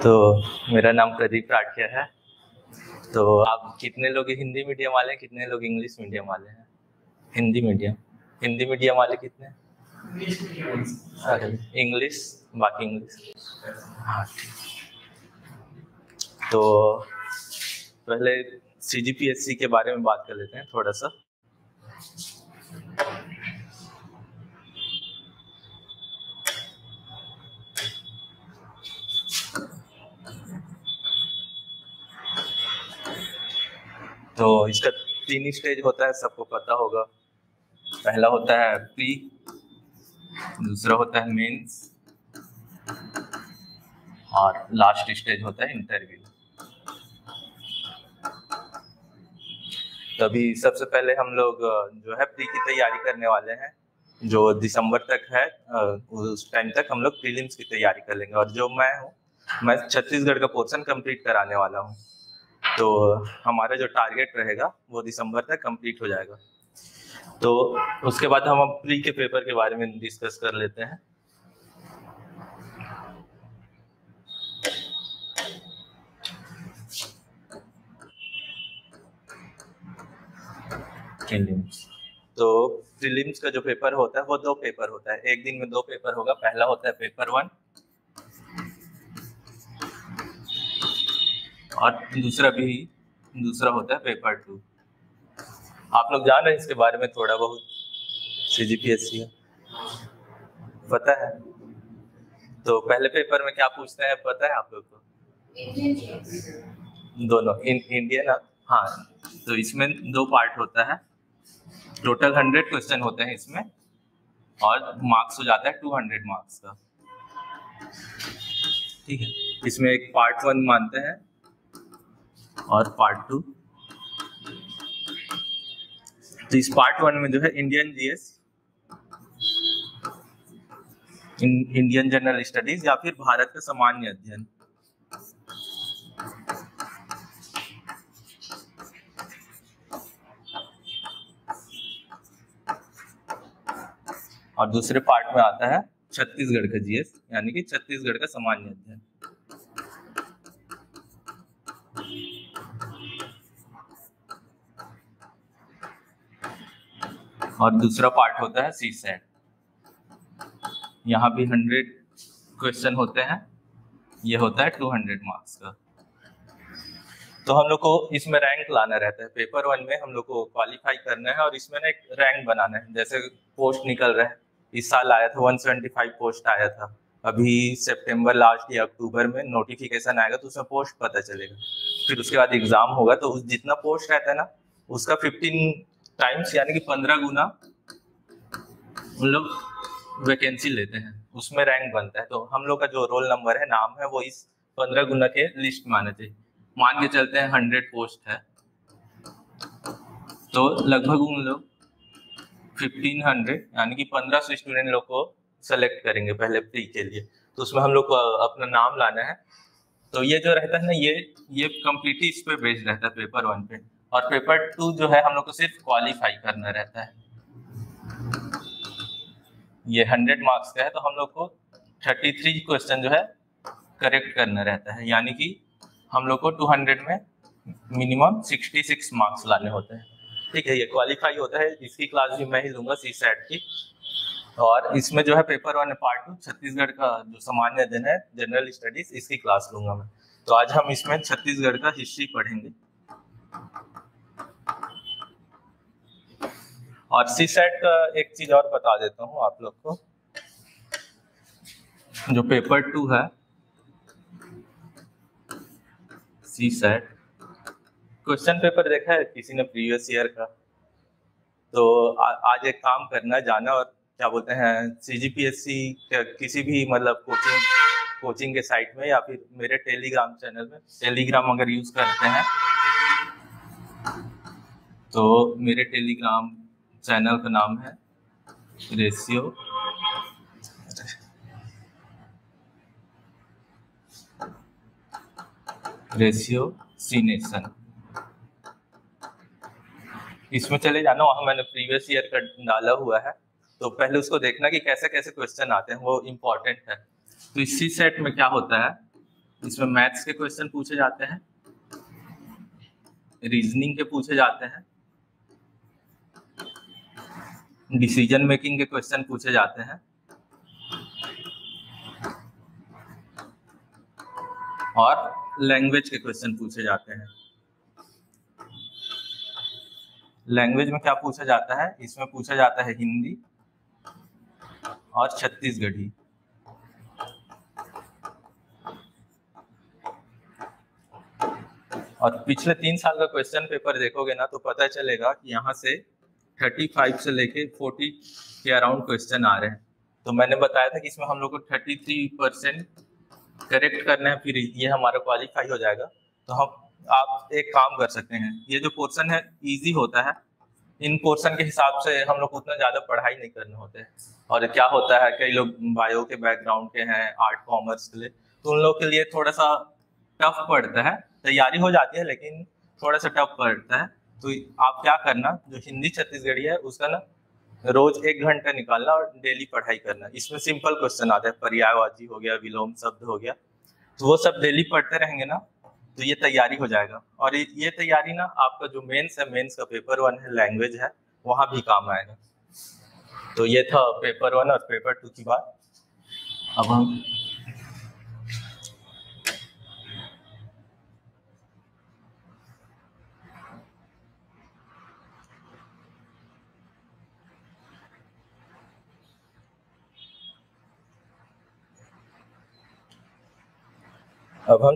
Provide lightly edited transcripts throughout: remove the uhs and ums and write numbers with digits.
तो मेरा नाम प्रदीप राठिया है। तो आप कितने लोग हिंदी मीडियम वाले हैं, कितने लोग इंग्लिश मीडियम वाले हैं? हिंदी मीडियम वाले कितने? अरे इंग्लिश, बाकी इंग्लिश। हाँ ठीक। तो पहले CGPSC के बारे में बात कर लेते हैं थोड़ा सा। तो इसका 3 स्टेज होता है, सबको पता होगा। पहला होता है प्री, दूसरा होता है मेंस और लास्ट स्टेज होता है इंटरव्यू। तो अभी सबसे पहले हम लोग जो है प्री की तैयारी करने वाले हैं, जो दिसंबर तक है। उस टाइम तक हम लोग प्रीलिम्स की तैयारी कर लेंगे। और जो मैं छत्तीसगढ़ का पोर्शन कंप्लीट कराने वाला हूँ। तो हमारा जो टारगेट रहेगा वो दिसंबर तक कंप्लीट हो जाएगा। तो उसके बाद हम अब प्री के पेपर के बारे में डिस्कस कर लेते हैं। प्रीलिम्स। तो प्रीलिम्स का जो पेपर होता है वो 2 पेपर होता है, एक दिन में 2 पेपर होगा। पहला होता है पेपर 1 और दूसरा होता है पेपर 2। आप लोग जान रहे हैं इसके बारे में थोड़ा बहुत? CGPSC पता है? तो पहले पेपर में क्या पूछते हैं पता है आप लोग को? दोनों इंडियन। हाँ, तो इसमें 2 पार्ट होता है। टोटल 100 क्वेश्चन होते हैं इसमें और मार्क्स हो जाता है 200 मार्क्स का। ठीक है, इसमें एक पार्ट 1 मानते हैं और पार्ट 2। तो इस पार्ट 1 में जो है Indian GS, Indian general studies या फिर भारत का सामान्य अध्ययन। और दूसरे पार्ट में आता है छत्तीसगढ़ का जीएस, यानी कि छत्तीसगढ़ का सामान्य अध्ययन। और दूसरा पार्ट होता है CSAT। यहाँ भी 100 क्वेश्चन होते हैं, ये होता है 200 मार्क्स का। तो हम लोग को इसमें रैंक लाना रहता है। पेपर 1 में हम लोग को क्वालिफाई करना है और इसमें ना एक रैंक बनाना है। जैसे पोस्ट निकल रहा है, इस साल आया था 175 पोस्ट आया था। अभी सितंबर लास्ट या अक्टूबर में नोटिफिकेशन आएगा तो उसमें पोस्ट पता चलेगा। फिर उसके बाद एग्जाम होगा, तो जितना पोस्ट रहता है ना उसका 15 टाइम्स यानी कि 15 गुना हम लोग वैकेंसी लेते हैं, उसमें रैंक बनता है। तो हम लोग का जो रोल नंबर है, नाम है, वो इस 15 गुना के लिस्ट में आने चाहिए। मान के चलते हैं 100 पोस्ट है, तो लगभग उन लोग 1500 यानी कि 1500 स्टूडेंट लोग को सेलेक्ट करेंगे पहले प्री के लिए। तो उसमें हम लोग को अपना नाम लाना है। तो ये जो रहता है ना, ये कंप्लीटली इस पे बेस्ड रहता है पेपर 1 पे। और पेपर 2 जो है हम लोग को सिर्फ क्वालिफाई करना रहता है। ये 100 मार्क्स का है, तो हम लोग को 33 क्वेश्चन जो है करेक्ट करना रहता है, यानी कि हम लोग को 200 में मिनिमम 66 मार्क्स लाने होते हैं। ठीक है, ये क्वालिफाई होता है। इसकी क्लास भी मैं ही लूंगा, CSAT की। और इसमें जो है पेपर 1 पार्ट 2 छत्तीसगढ़ का जो सामान्य अध्ययन है, जनरल स्टडीज, इसकी क्लास लूंगा मैं। तो आज हम इसमें छत्तीसगढ़ का हिस्ट्री पढ़ेंगे। और CSAT का एक चीज और बता देता हूँ आप लोग को। जो पेपर 2 है CSAT, क्वेश्चन पेपर देखा है किसी ने प्रीवियस ईयर का? तो आज एक काम करना, जाना और क्या बोलते हैं CGPSC किसी भी मतलब कोचिंग के साइट में या फिर मेरे टेलीग्राम चैनल में, टेलीग्राम अगर यूज करते हैं तो मेरे टेलीग्राम चैनल का नाम है रेशियो सीनेशन। इसमें चले जाना, वहां मैंने प्रीवियस ईयर का डाला हुआ है। तो पहले उसको देखना कि कैसे कैसे क्वेश्चन आते हैं, वो इम्पोर्टेंट है। तो इसी सेट में क्या होता है, इसमें मैथ्स के क्वेश्चन पूछे जाते हैं, रीजनिंग के पूछे जाते हैं, डिसीजन मेकिंग के क्वेश्चन पूछे जाते हैं, और लैंग्वेज के क्वेश्चन पूछे जाते हैं। लैंग्वेज में क्या पूछा जाता है? इसमें पूछा जाता है हिंदी और छत्तीसगढ़ी। और पिछले 3 साल का क्वेश्चन पेपर देखोगे ना तो पता चलेगा कि यहाँ से 35 से लेके 40 के अराउंड क्वेश्चन आ रहे हैं। तो मैंने बताया था कि इसमें हम लोग को 33% करेक्ट करना है, फिर ये हमारा क्वालिफाई हो जाएगा। तो आप एक काम कर सकते हैं, ये जो पोर्शन है इजी होता है, इन पोर्शन के हिसाब से हम लोग को उतना ज़्यादा पढ़ाई नहीं करने होते हैं। और क्या होता है, कई लोग बायो के बैकग्राउंड के हैं, आर्ट कॉमर्स के लिए, तो उन लोग के लिए थोड़ा सा टफ पड़ता है। तैयारी हो जाती है लेकिन थोड़ा सा टफ पड़ता है। तो आप क्या करना, जो हिंदी छत्तीसगढ़ी है उसका ना रोज 1 घंटा निकालना और डेली पढ़ाई करना। इसमें सिंपल क्वेश्चन आता है, पर्यायवाची हो गया, विलोम शब्द हो गया, तो वो सब डेली पढ़ते रहेंगे ना तो ये तैयारी हो जाएगा। और ये तैयारी ना आपका जो मेंस है, मेंस का पेपर 1 है, लैंग्वेज है, वहां भी काम आएगा। तो ये था पेपर 1 और पेपर 2 की बात। अब हम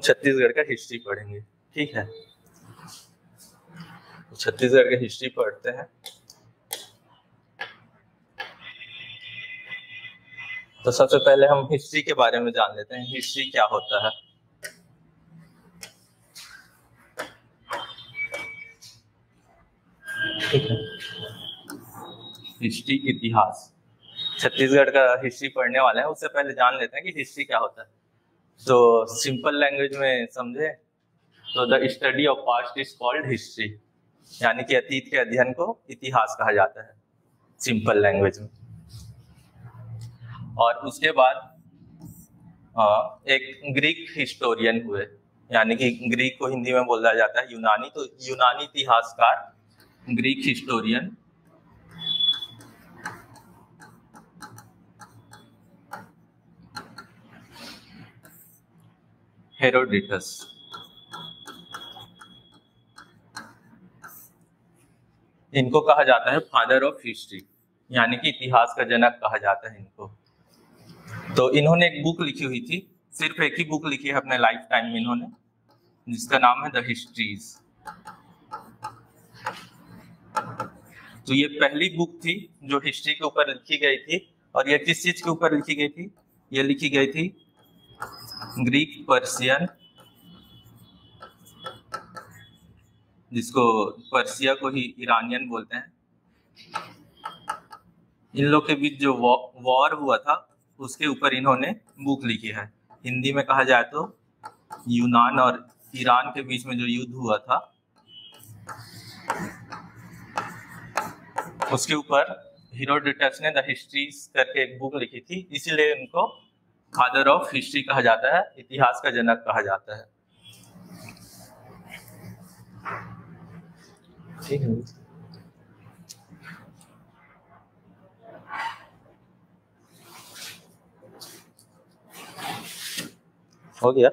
छत्तीसगढ़ का हिस्ट्री पढ़ेंगे, ठीक है। तो छत्तीसगढ़ का हिस्ट्री पढ़ते हैं। तो सबसे पहले हम हिस्ट्री के बारे में जान लेते हैं, हिस्ट्री क्या होता है। ठीक है, हिस्ट्री इतिहास। छत्तीसगढ़ का हिस्ट्री पढ़ने वाले हैं, उससे पहले जान लेते हैं कि हिस्ट्री क्या होता है। तो सिंपल लैंग्वेज में समझे तो the study of past is called history, यानी कि अतीत के अध्ययन को इतिहास कहा जाता है सिंपल लैंग्वेज में। और उसके बाद एक ग्रीक हिस्टोरियन हुए, यानी कि ग्रीक को हिंदी में बोला जाता है यूनानी, तो यूनानी इतिहासकार ग्रीक हिस्टोरियन हेरोडोटस। इनको कहा जाता है फादर ऑफ हिस्ट्री, यानी कि इतिहास का जनक कहा जाता है इनको। तो इन्होंने एक बुक लिखी हुई थी, सिर्फ एक ही बुक लिखी है अपने लाइफ टाइम में इन्होंने, जिसका नाम है द हिस्ट्रीज। तो ये पहली बुक थी जो हिस्ट्री के ऊपर लिखी गई थी। और ये किस चीज के ऊपर लिखी गई थी? ये लिखी गई थी ग्रीक पर्शियन, जिसको पर्सिया को ही ईरानियन बोलते हैं, इन लोग के बीच जो वॉर हुआ था उसके ऊपर इन्होंने बुक लिखी है। हिंदी में कहा जाए तो यूनान और ईरान के बीच में जो युद्ध हुआ था उसके ऊपर हेरोडोटस ने द हिस्ट्रीज करके एक बुक लिखी थी, इसीलिए उनको फादर ऑफ हिस्ट्री कहा जाता है, इतिहास का जनक कहा जाता है। ठीक है, हो गया।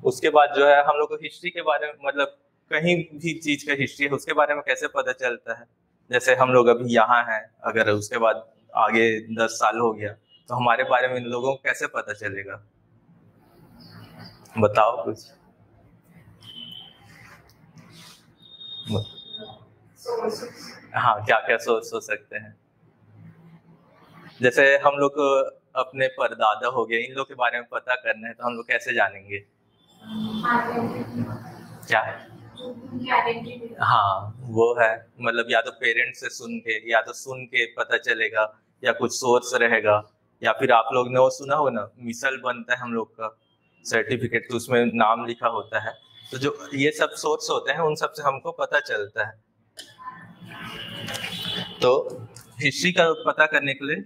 उसके बाद जो है हम लोग को हिस्ट्री के बारे में, मतलब कहीं भी चीज का हिस्ट्री है उसके बारे में कैसे पता चलता है। जैसे हम लोग अभी यहाँ हैं, अगर उसके बाद आगे 10 साल हो गया तो हमारे बारे में इन लोगों को कैसे पता चलेगा? बताओ कुछ। हाँ, क्या क्या सोर्स हो सकते हैं? जैसे हम लोग अपने परदादा हो गए, इन लोग के बारे में पता करना है तो हम लोग कैसे जानेंगे? क्या? हाँ, वो है, मतलब या तो पेरेंट्स से सुन के, या तो सुन के पता चलेगा, या कुछ सोर्स रहेगा, या फिर आप लोग ने वो सुना हो ना, मिसल बनता है हम लोग का सर्टिफिकेट, तो उसमें नाम लिखा होता है। तो जो ये सब सोर्स होते हैं उन सब से हमको पता चलता है। तो हिस्ट्री का पता करने के लिए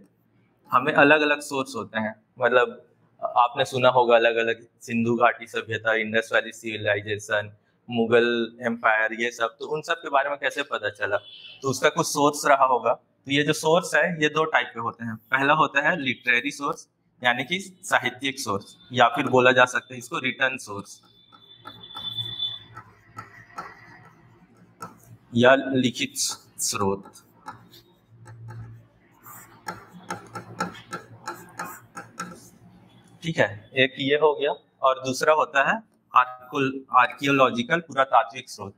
हमें अलग अलग सोर्स होते हैं, मतलब आपने सुना होगा अलग अलग सिंधु घाटी सभ्यता, Indus valley civilisation, Mughal empire, ये सब, तो उन सब के बारे में कैसे पता चला? तो उसका कुछ सोर्स रहा होगा। तो ये जो सोर्स है ये दो टाइप के होते हैं। पहला होता है लिटरेरी सोर्स, यानी कि साहित्यिक सोर्स, या फिर बोला जा सकता है इसको रिटर्न सोर्स या लिखित स्रोत। ठीक है, एक ये हो गया। और दूसरा होता है आर्कियोलॉजिकल पुरातात्विक स्रोत।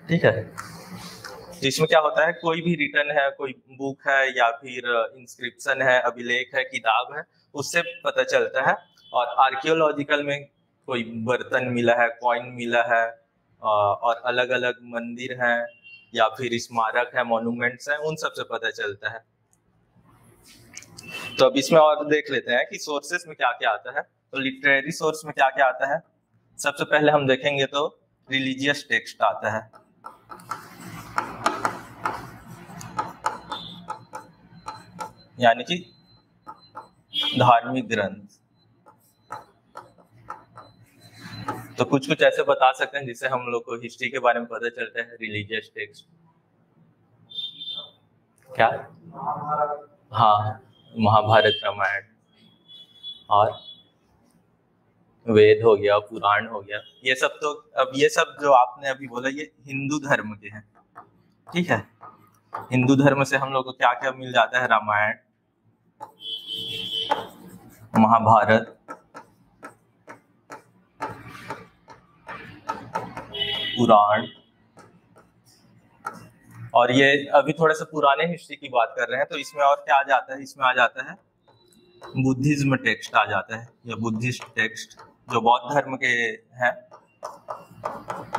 ठीक है, तो इसमें क्या होता है, कोई भी रिटर्न है, कोई बुक है या फिर इंस्क्रिप्शन है, अभिलेख है, किताब है, उससे पता चलता है। और आर्कियोलॉजिकल में कोई बर्तन मिला है, कॉइन मिला है, और अलग अलग मंदिर हैं या फिर स्मारक है, मॉन्यूमेंट्स हैं, उन सब से पता चलता है। तो अब इसमें और देख लेते हैं कि सोर्सेस में क्या क्या आता है। तो लिटरेरी सोर्स में क्या क्या आता है, सबसे पहले हम देखेंगे तो रिलीजियस टेक्स्ट आता है। यानी कि धार्मिक ग्रंथ। तो कुछ कुछ ऐसे बता सकते हैं जिससे हम लोग को हिस्ट्री के बारे में पता चलता है। रिलीजियस टेक्स्ट क्या? हाँ, महाभारत, रामायण, और वेद हो गया, पुराण हो गया, ये सब। तो अब ये सब जो आपने अभी बोला ये हिंदू धर्म के हैं। ठीक है, हिंदू धर्म से हम लोग को क्या क्या मिल जाता है? रामायण, महाभारत, पुराण। और ये अभी थोड़े से पुराने हिस्ट्री की बात कर रहे हैं, तो इसमें और क्या आ जाता है? इसमें आ जाता है बुद्धिज्म टेक्स्ट आ जाता है, या बुद्धिस्ट टेक्स्ट जो बौद्ध धर्म के हैं,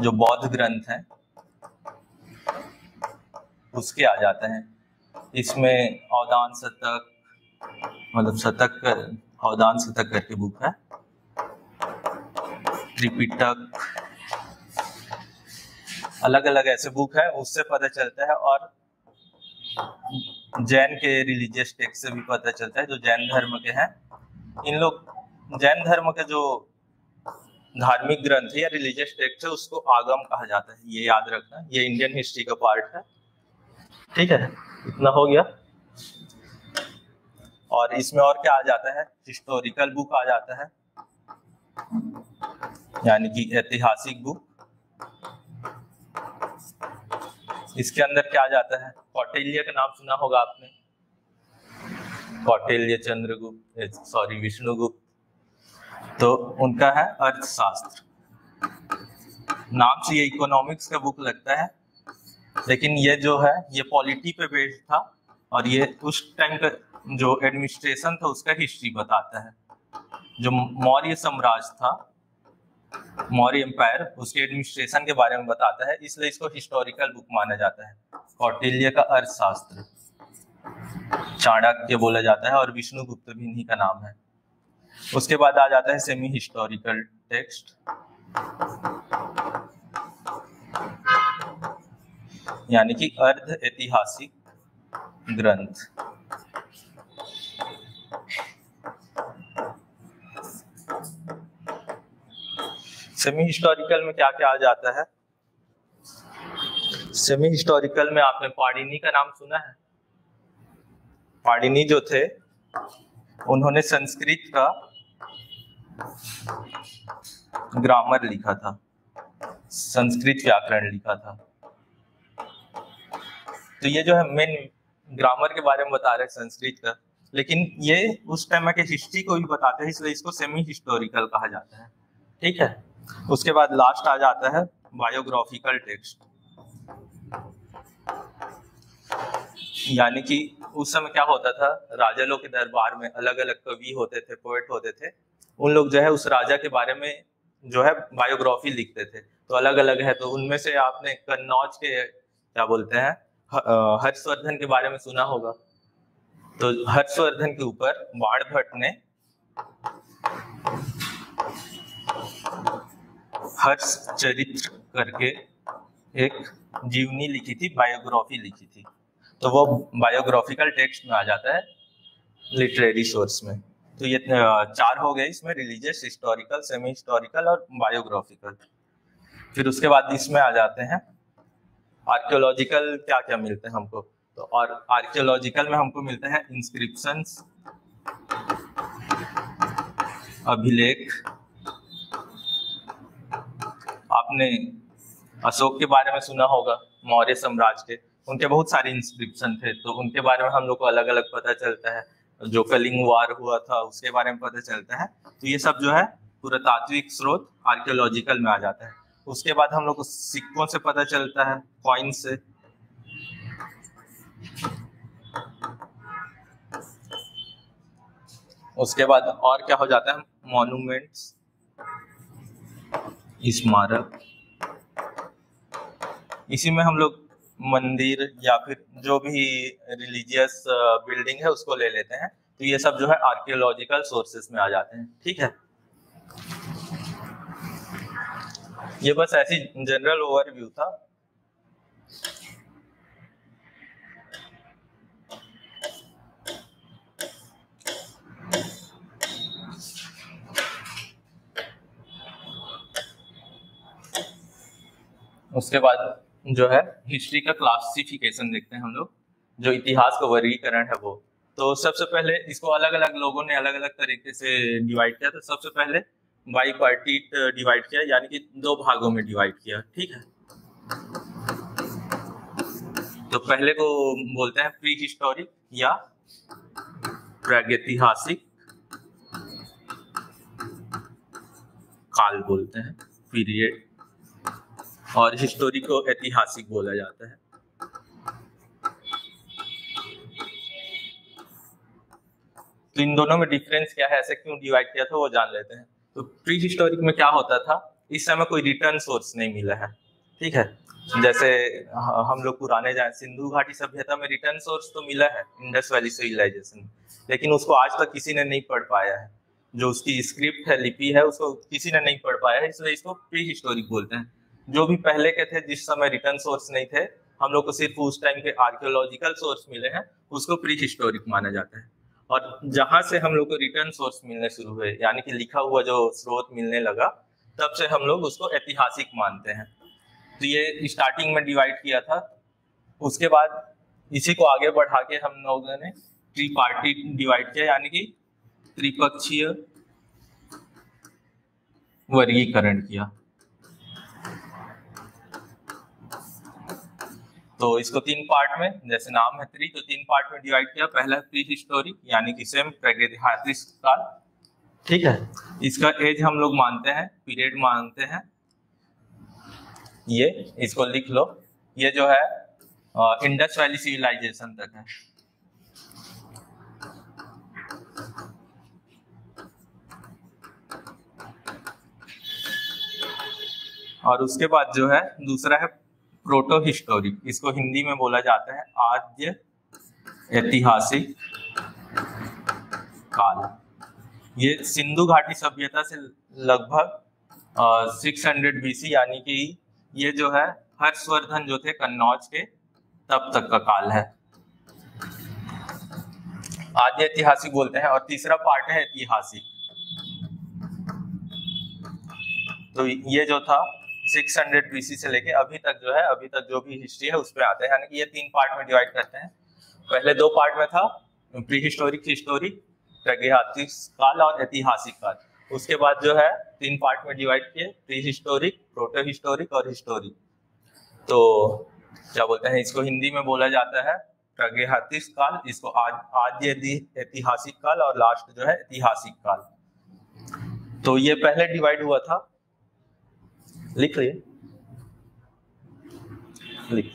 जो बौद्ध ग्रंथ हैं उसके आ जाते हैं। इसमें अवदान शतक, मतलब शतक, अवदान शतक करके बुक है, त्रिपिटक, अलग अलग ऐसे बुक है, उससे पता चलता है। और जैन के रिलीजियस टेक्स्ट से भी पता चलता है, जो जैन धर्म के हैं। इन लोग जैन धर्म के जो धार्मिक ग्रंथ है या रिलीजियस टेक्स्ट है उसको आगम कहा जाता है, ये याद रखना, ये इंडियन हिस्ट्री का पार्ट है। ठीक है, इतना हो गया। और इसमें और क्या आ जाता है? हिस्टोरिकल बुक आ जाता है, यानी कि ऐतिहासिक बुक। इसके अंदर क्या आ जाता है? कौटिल्य का नाम सुना होगा आपने, कौटिल्य, चंद्रगुप्त, सॉरी विष्णुगुप्त। तो उनका है अर्थशास्त्र। नाम से ये इकोनॉमिक्स का बुक लगता है, लेकिन ये जो है ये पॉलिटी पे बेस्ड था, और ये उस टाइम का जो एडमिनिस्ट्रेशन था उसका हिस्ट्री बताता है। जो मौर्य साम्राज्य था, मौर्य एम्पायर, उसके एडमिनिस्ट्रेशन के बारे में बताता है, इसलिए इसको हिस्टोरिकल बुक माना जाता है। कौटिल्य का अर्थशास्त्र, चाणक्य बोला जाता है, और विष्णुगुप्त भी इन्हीं का नाम है। उसके बाद आ जाता है सेमी हिस्टोरिकल टेक्स्ट, यानी कि अर्ध ऐतिहासिक ग्रंथ। सेमी हिस्टोरिकल में क्या क्या आ जाता है? सेमी हिस्टोरिकल में आपने पाणिनि का नाम सुना है? पाणिनि जो थे उन्होंने संस्कृत का ग्रामर लिखा था, संस्कृत व्याकरण लिखा था। तो ये जो है मेन ग्रामर के बारे में बता रहे हैं संस्कृत का, लेकिन ये उस टाइम के हिस्ट्री को भी बताते हैं, इसलिए इसको सेमी हिस्टोरिकल कहा जाता है। ठीक है, उसके बाद लास्ट आ जाता है बायोग्राफिकल टेक्स्ट, यानी कि उस समय क्या होता था, राजा लोग के दरबार में अलग अलग कवि होते थे, पोएट होते थे, उन लोग जो है उस राजा के बारे में जो है बायोग्राफी लिखते थे। तो अलग अलग है, तो उनमें से आपने कन्नौज के क्या बोलते हैं हर्षवर्धन के बारे में सुना होगा। तो हर्षवर्धन के ऊपर बाणभट्ट ने हर्ष चरित्र करके एक जीवनी लिखी थी, बायोग्राफी लिखी थी। तो वो बायोग्राफिकल टेक्स्ट में आ जाता है। लिटरेरी सोर्स में। तो ये चार हो गए इसमें, रिलीजियस, हिस्टोरिकल, सेमी हिस्टोरिकल और बायोग्राफिकल। फिर उसके बाद इसमें आ जाते हैं आर्कियोलॉजिकल। क्या क्या मिलते हैं हमको, तो और आर्कियोलॉजिकल में हमको मिलते हैं इंस्क्रिप्शंस, अभिलेख। आपने अशोक के बारे में सुना होगा, मौर्य साम्राज्य के, उनके बहुत सारे इंस्क्रिप्शन थे, तो उनके बारे में हम लोग को अलग अलग पता चलता है। जो कलिंग वार हुआ था उसके बारे में पता चलता है। तो ये सब जो है पुरातात्विक स्रोत आर्कियोलॉजिकल में आ जाता है। उसके बाद हम लोग को सिक्कों से पता चलता है, कॉइन से। उसके बाद और क्या हो जाता है, मॉन्यूमेंट्स, स्मारक। इसी में हम लोग मंदिर या फिर जो भी रिलीजियस बिल्डिंग है उसको ले लेते हैं। तो ये सब जो है आर्कियोलॉजिकल सोर्सेस में आ जाते हैं। ठीक है, ये बस ऐसी जनरल ओवरव्यू था। उसके बाद जो है हिस्ट्री का क्लासिफिकेशन देखते हैं हम लोग, जो इतिहास का वर्गीकरण है वो। तो सबसे पहले इसको अलग अलग लोगों ने अलग अलग तरीके से डिवाइड किया। तो सबसे पहले बाईपार्टीट डिवाइड किया, यानी कि दो भागों में डिवाइड किया। ठीक है, तो पहले को बोलते हैं प्री हिस्टोरिक या प्रागैतिहासिक काल बोलते हैं, पीरियड। और हिस्टोरिक को ऐतिहासिक बोला जाता है। तो इन दोनों में डिफरेंस क्या है, ऐसे क्यों डिवाइड किया था वो जान लेते हैं। तो प्री हिस्टोरिक में क्या होता था, इस समय कोई रिटर्न सोर्स नहीं मिला है। ठीक है, जैसे हम लोग पुराने जाए सिंधु घाटी सभ्यता में रिटर्न सोर्स तो मिला है, इंडस वैली सिविलाइजेशन, लेकिन उसको आज तक किसी ने नहीं पढ़ पाया है। जो उसकी स्क्रिप्ट है, लिपि है, उसको किसी ने नहीं पढ़ पाया है, इसलिए इसको प्री हिस्टोरिक बोलते हैं। जो भी पहले के थे, जिस समय रिटर्न सोर्स नहीं थे, हम लोग को सिर्फ उस टाइम के आर्कियोलॉजिकल सोर्स मिले हैं, उसको प्री हिस्टोरिक माना जाता है। और जहां से हम लोग को रिटर्न सोर्स मिलने शुरू हुए, यानी कि लिखा हुआ जो स्रोत मिलने लगा, तब से हम लोग उसको ऐतिहासिक मानते हैं। तो ये स्टार्टिंग में डिवाइड किया था। उसके बाद इसी को आगे बढ़ा के हम लोगों ने ट्रिपार्टी डिवाइड किया, यानी कि त्रिपक्षीय वर्गीकरण किया। तो इसको तीन पार्ट में, जैसे नाम है त्रि, तो तीन पार्ट में डिवाइड किया। पहला प्री हिस्टोरिक, यानी कि सेम प्रागैतिहासिक काल। ठीक है, इसका एज हम लोग मानते हैं, पीरियड मानते हैं, ये इसको लिख लो। ये जो है इंडस वैली सिविलाइजेशन तक है। और उसके बाद जो है दूसरा है प्रोटो हिस्टोरिक, इसको हिंदी में बोला जाता है आद्य ऐतिहासिक काल। ये सिंधु घाटी सभ्यता से लगभग 600 बीसी, यानी कि ये जो है हर्षवर्धन जो थे कन्नौज के, तब तक का काल है। आद्य ऐतिहासिक बोलते हैं। और तीसरा पार्ट है ऐतिहासिक। तो ये जो था 600 बीसी से लेके अभी तक जो है, अभी तक जो भी हिस्ट्री है उस पर आते हैं, यानी कि ये तीन पार्ट में डिवाइड करते हैं। पहले दो पार्ट में था प्री हिस्टोरिक, हिस्टोरिक, प्रागैतिहासिक काल और ऐतिहासिक काल। उसके बाद जो है तीन पार्ट में डिवाइड किए, प्री हिस्टोरिक, प्रोटो हिस्टोरिक और हिस्टोरिक। तो क्या बोलते हैं, इसको हिंदी में बोला जाता है प्रागैतिहासिक काल, इसको आद्य ऐतिहासिक काल, और लास्ट जो है ऐतिहासिक काल। तो ये पहले डिवाइड हुआ था, लिख लिए, लिख।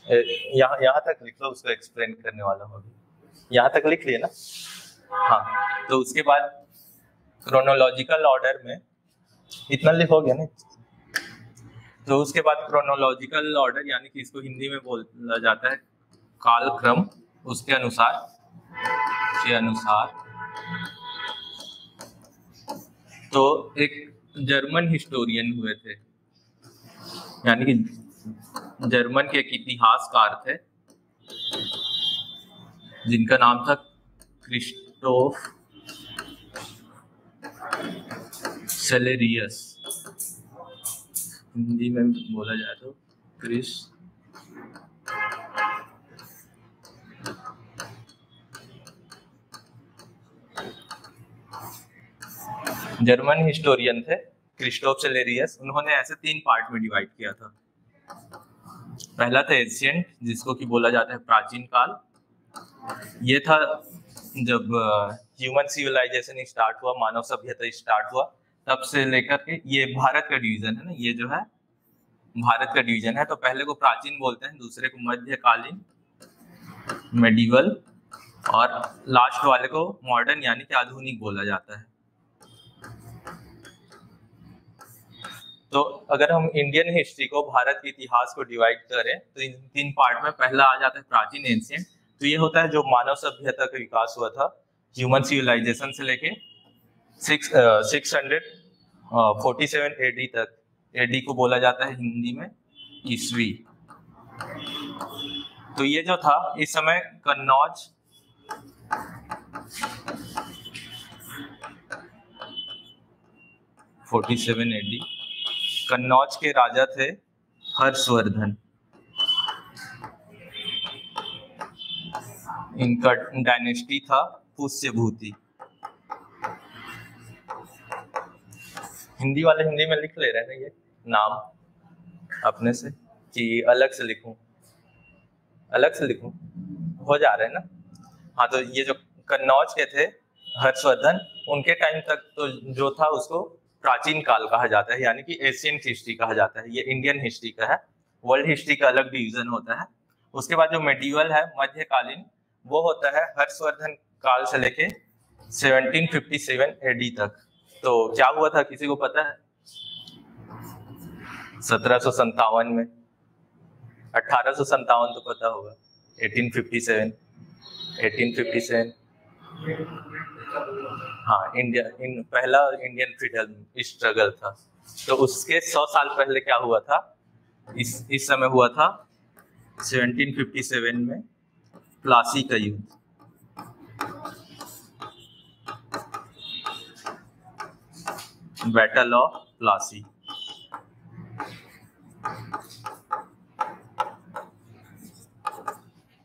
यहाँ यहाँ तक लिख लो, उसको एक्सप्लेन करने वाला होगा। यहाँ तक लिख लिए ना? हाँ, तो उसके बाद क्रोनोलॉजिकल ऑर्डर में इतना लिखोगे ना, तो उसके बाद क्रोनोलॉजिकल ऑर्डर यानी कि इसको हिंदी में बोला जाता है कालक्रम, उसके अनुसार तो एक जर्मन हिस्टोरियन हुए थे, यानी कि जर्मन के एक इतिहासकार थे जिनका नाम था क्रिस्टोफ सेलेरियस। हिंदी में बोला जाए तो जर्मन हिस्टोरियन थे क्रिस्टोफ सेलेरियस। उन्होंने ऐसे 3 पार्ट में डिवाइड किया था। पहला था एशियंट, जिसको कि बोला जाता है प्राचीन काल। ये था जब ह्यूमन सिविलाइजेशन स्टार्ट हुआ, मानव सभ्यता स्टार्ट हुआ, तब से लेकर के ये भारत का डिवीजन है ना, ये जो है भारत का डिवीजन है। तो पहले को प्राचीन बोलते हैं, दूसरे को मध्यकालीन मेडिवल, और लास्ट वाले को मॉडर्न यानी कि आधुनिक बोला जाता है। तो अगर हम इंडियन हिस्ट्री को, भारत के इतिहास को डिवाइड करें तो इन 3 पार्ट में पहला आ जाता है प्राचीन, एंशिएंट। तो ये होता है जो मानव सभ्यता का विकास हुआ था ह्यूमन सिविलाइजेशन से लेके 647 एडी तक। एडी को बोला जाता है हिंदी में ईस्वी। तो ये जो था, इस समय कन्नौज, एडी, कन्नौज के राजा थे हर्षवर्धन। इनका डायनेस्टी था पुष्यभूति। हिंदी वाले हिंदी में लिख ले रहे हैं ये नाम अपने से, कि अलग से लिखूं? अलग से लिखूं? हो जा रहा है ना? हाँ, तो ये जो कन्नौज के थे हर्षवर्धन, उनके टाइम तक तो जो था उसको प्राचीन काल कहा जाता है, यानी कि एशियन हिस्ट्री कहा जाता है। ये इंडियन हिस्ट्री का है, वर्ल्ड हिस्ट्री का अलग डिवीजन होता है। उसके बाद जो मेडिवल है, मध्यकालीन, वो होता है हर्षवर्धन काल से लेके 1757 एडी तक। तो क्या हुआ था, किसी को पता है? 1757 में, 1857 तो पता होगा, 1857 हाँ, पहला इंडियन फ्रीडम स्ट्रगल था। तो उसके 100 साल पहले क्या हुआ था, इस समय हुआ था 1757 में प्लासी का युद्ध। Battle of Plassey.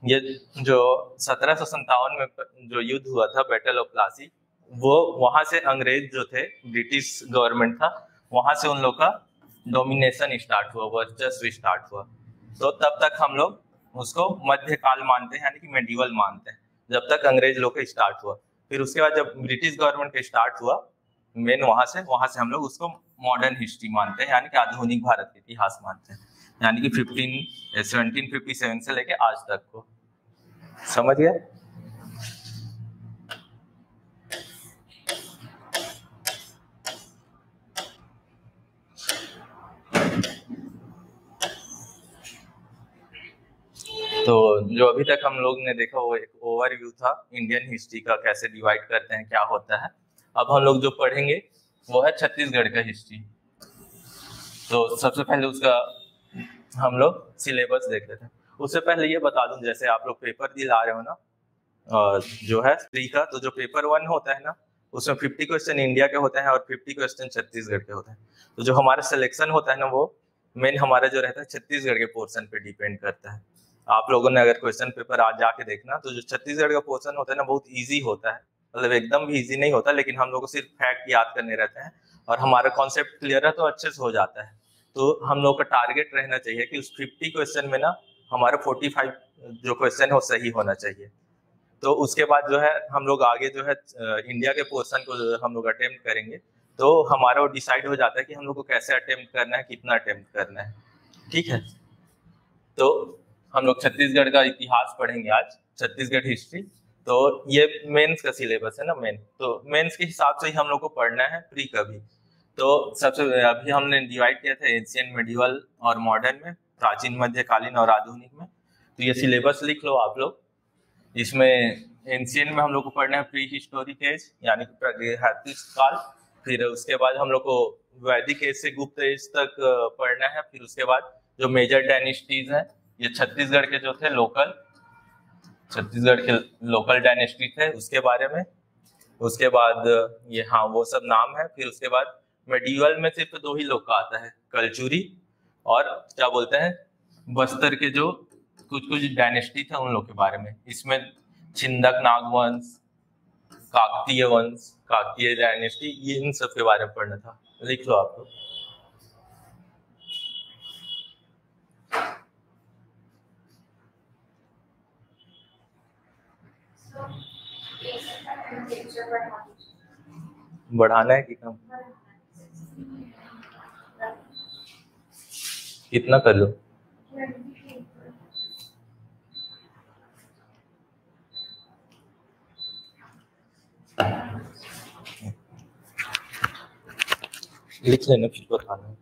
ये जो 1757 में जो युद्ध हुआ था, बैटल ऑफ प्लासी, वो वहां से अंग्रेज जो थे, ब्रिटिश गवर्नमेंट था, वहां से उन लोग का डोमिनेशन स्टार्ट हुआ, वर्चस्व स्टार्ट हुआ। तो तब तक हम लोग उसको मध्यकाल मानते हैं, यानी कि मेडिवल मानते हैं, जब तक अंग्रेज लोग का स्टार्ट हुआ। फिर उसके बाद जब ब्रिटिश गवर्नमेंट का स्टार्ट हुआ मेन, वहां से हम लोग उसको मॉडर्न हिस्ट्री मानते हैं, यानी कि आधुनिक भारत का इतिहास मानते हैं, यानी कि 1757 से लेके आज तक को। समझ गए? तो जो अभी तक हम लोग ने देखा वो एक ओवरव्यू था इंडियन हिस्ट्री का, कैसे डिवाइड करते हैं, क्या होता है। अब हम लोग जो पढ़ेंगे वो है छत्तीसगढ़ का हिस्ट्री। तो सबसे पहले उसका हम लोग सिलेबस देख लेते हैं। उससे पहले ये बता दूं, जैसे आप लोग पेपर दिला रहे हो ना, जो है थ्री का, तो जो पेपर 1 होता है ना, उसमें 50 क्वेश्चन इंडिया के होते हैं और 50 क्वेश्चन छत्तीसगढ़ के होते हैं। तो जो हमारा सिलेक्शन होता है ना, वो मेन हमारा जो रहता है छत्तीसगढ़ के पोर्शन पे डिपेंड करता है। आप लोगों ने अगर क्वेश्चन पेपर आज जाके देखना, तो जो छत्तीसगढ़ का पोर्शन होता है ना, बहुत ईजी होता है। मतलब एकदम भी ईजी नहीं होता, लेकिन हम लोग को सिर्फ फैक्ट याद करने रहते हैं और हमारा कॉन्सेप्ट क्लियर है तो अच्छे से हो जाता है। तो हम लोग का टारगेट रहना चाहिए कि उस 50 क्वेश्चन में ना हमारा 45 जो क्वेश्चन है वो सही होना चाहिए। तो उसके बाद जो है हम लोग आगे जो है इंडिया के पोर्शन को हम लोग अटेम्प्ट करेंगे। तो हमारा वो डिसाइड हो जाता है कि हम लोग को कैसे अटेम्प्ट करना है, कितना अटेम्प्ट करना है। ठीक है? तो हम लोग छत्तीसगढ़ का इतिहास पढ़ेंगे आज, छत्तीसगढ़ हिस्ट्री। तो ये मेंस का सिलेबस है ना, तो मेंस के हिसाब से ही हम लोग को पढ़ना है, प्री का भी। तो सबसे अभी हमने डिवाइड किया था एंशियंट, मेडिवल और मॉडर्न में, प्राचीन, मध्यकालीन और आधुनिक में। तो ये सिलेबस लिख लो आप लोग। इसमें एंशियंट में हम लोग को पढ़ना है प्री हिस्टोरिक एज, यानी कि प्रागैतिहासिक काल। फिर उसके बाद हम लोग को वैदिक एज से गुप्त एज तक पढ़ना है। फिर उसके बाद जो मेजर डायनेस्टीज हैं, ये छत्तीसगढ़ के जो थे लोकल, छत्तीसगढ़ के लोकल डायनेस्टी थे उसके बारे में। उसके बाद ये, हाँ, वो सब नाम है। फिर उसके बाद मेडिवल में सिर्फ दो ही लोग का आता है, कलचुरी और क्या बोलते हैं, बस्तर के जो कुछ कुछ डायनेस्टी थे उन लोग के बारे में। इसमें छिंदक नागवंश, काकतीय वंश, काकतीय डायनेस्टी, ये इन सब के बारे में पढ़ना था। लिख लो आप लोग। बढ़ाना है कि कम? कितना कर लो? लिख लेना, फिर बताना।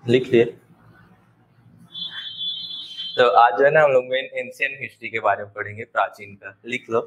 लिख लिए? तो आज जो है ना हम लोग मेन एंशियंट हिस्ट्री के बारे में पढ़ेंगे, प्राचीन का। लिख लो।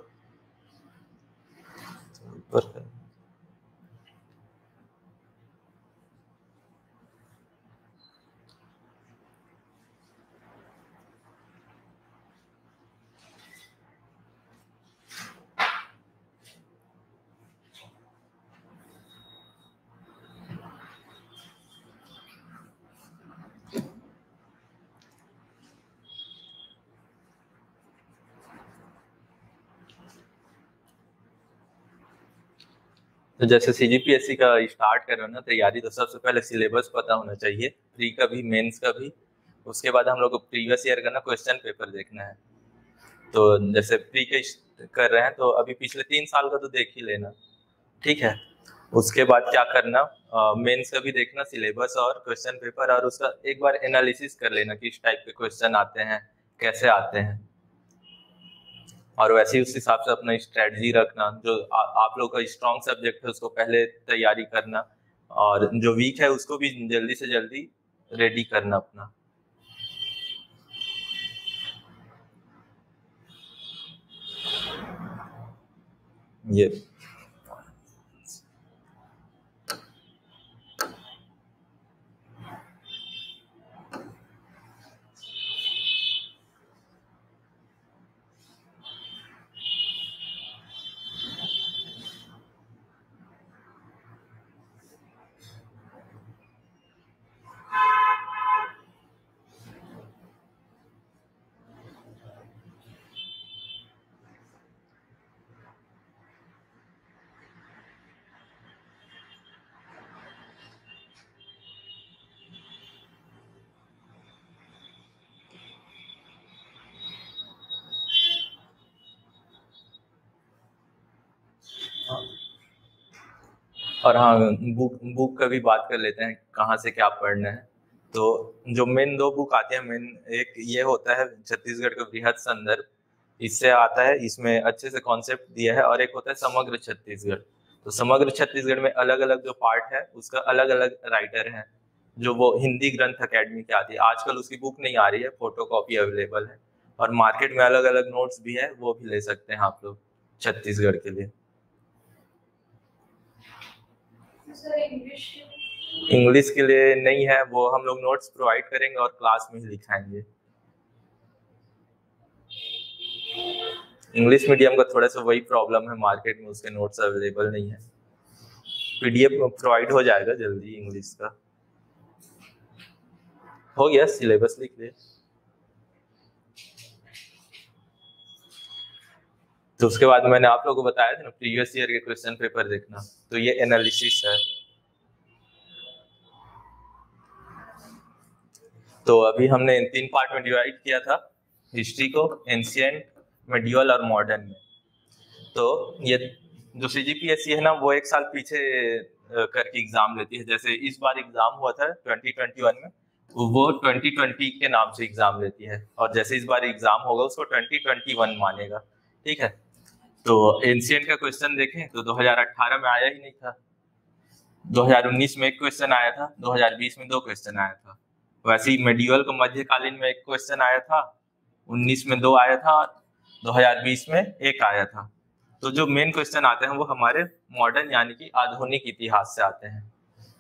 तो जैसे सीजीपीएससी का स्टार्ट कर रहे हो ना तैयारी, तो सबसे पहले सिलेबस पता होना चाहिए, प्री का भी मेंस का भी। उसके बाद हम लोग को प्रीवियस ईयर का ना क्वेश्चन पेपर देखना है। तो जैसे प्री के कर रहे हैं तो अभी पिछले 3 साल का तो देख ही लेना, ठीक है। उसके बाद क्या करना, मेंस का भी देखना सिलेबस और क्वेश्चन पेपर, और उसका एक बार एनालिसिस कर लेना कि इस टाइप के क्वेश्चन आते हैं, कैसे आते हैं, और वैसे ही उस हिसाब से अपना स्ट्रेटजी रखना। जो आप लोग का स्ट्रॉन्ग सब्जेक्ट है उसको पहले तैयारी करना, और जो वीक है उसको भी जल्दी से जल्दी रेडी करना अपना। ये और हाँ, बुक बुक का भी बात कर लेते हैं, कहाँ से क्या पढ़ना है। तो जो मेन 2 बुक आती है, मेन एक ये होता है छत्तीसगढ़ का बृहद संदर्भ, इससे आता है, इसमें अच्छे से कॉन्सेप्ट दिया है। और एक होता है समग्र छत्तीसगढ़। तो समग्र छत्तीसगढ़ में अलग अलग जो पार्ट है उसका अलग अलग राइटर है, जो वो हिंदी ग्रंथ अकेडमी की आती है। आजकल उसकी बुक नहीं आ रही है, फोटो कॉपी अवेलेबल है। और मार्केट में अलग अलग नोट्स भी है, वो भी ले सकते हैं आप लोग छत्तीसगढ़ के लिए। इंग्लिश के लिए नहीं है, वो हम लोग नोट्स प्रोवाइड करेंगे और क्लास में ही लिखाएंगे। इंग्लिश मीडियम का थोड़ा सा वही प्रॉब्लम है, मार्केट में उसके नोट्स अवेलेबल नहीं है। पीडीएफ प्रोवाइड हो जाएगा जल्दी इंग्लिश का। हो गया, सिलेबस लिख ले। तो उसके बाद मैंने आप लोगों को बताया था ना प्रीवियस ईयर के क्वेश्चन पेपर देखना, तो ये एनालिसिस है। तो अभी हमने इन 3 पार्ट में डिवाइड किया था, हिस्ट्री को, एंशिएंट, मेडिवल और मॉडर्न में। तो ये जो सीजीपीएससी है ना, वो 1 साल पीछे करके एग्जाम लेती है। जैसे इस बार एग्जाम हुआ था 2021 में, वो 2020 के नाम से एग्जाम लेती है, और जैसे इस बार एग्जाम होगा उसको 2021 मानेगा। ठीक है, तो एंशिएंट का क्वेश्चन देखें तो 2018 में आया ही नहीं था, 2019 में 1 क्वेश्चन आया था, 2020 में 2 क्वेश्चन आया था। वैसे ही मेडिवल का मध्यकालीन में 1 क्वेश्चन आया था, 19 में 2 आया था, 2020 में 1 आया था। तो जो मेन क्वेश्चन आते हैं वो हमारे मॉडर्न यानी कि आधुनिक इतिहास से आते हैं।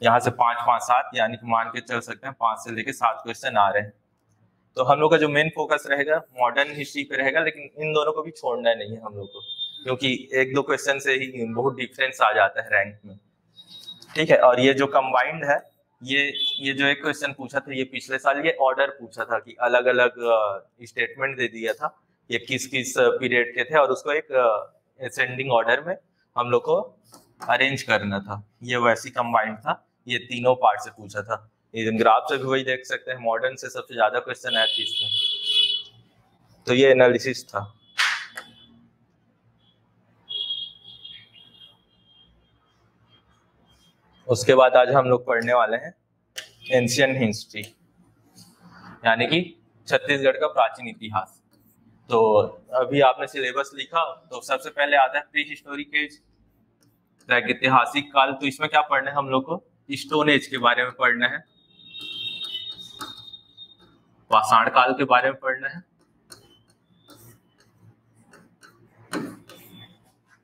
यहाँ से 5 5 7 यानी कि मान के चल सकते हैं 5 से लेके 7 क्वेश्चन आ रहे हैं। तो हम लोग का जो मेन फोकस रहेगा मॉडर्न हिस्ट्री पे रहेगा, लेकिन इन दोनों को भी छोड़ना नहीं है हम लोग को, क्योंकि 1-2 क्वेश्चन से ही बहुत डिफरेंस आ जाता है रैंक में। ठीक है, और ये जो कंबाइंड है, ये जो 1 क्वेश्चन पूछा था ये पिछले साल ये ऑर्डर पूछा था कि अलग अलग स्टेटमेंट दे दिया था ये किस किस पीरियड के थे, और उसको एक असेंडिंग ऑर्डर में हम लोग को अरेंज करना था। ये वैसी कंबाइंड था, ये तीनों पार्ट से पूछा था। ये ग्राफ से भी वही देख सकते हैं, मॉडर्न से सबसे ज्यादा क्वेश्चन आए थे इसमें। तो ये एनालिसिस था। उसके बाद आज हम लोग पढ़ने वाले हैं एंशियंट हिस्ट्री, यानी कि छत्तीसगढ़ का प्राचीन इतिहास। तो अभी आपने सिलेबस लिखा, तो सबसे पहले आता है प्री हिस्टोरिक एज, ऐतिहासिक काल। तो इसमें क्या पढ़ना है हम लोग को, स्टोन एज के बारे में पढ़ना है, पाषाण काल के बारे में पढ़ना है।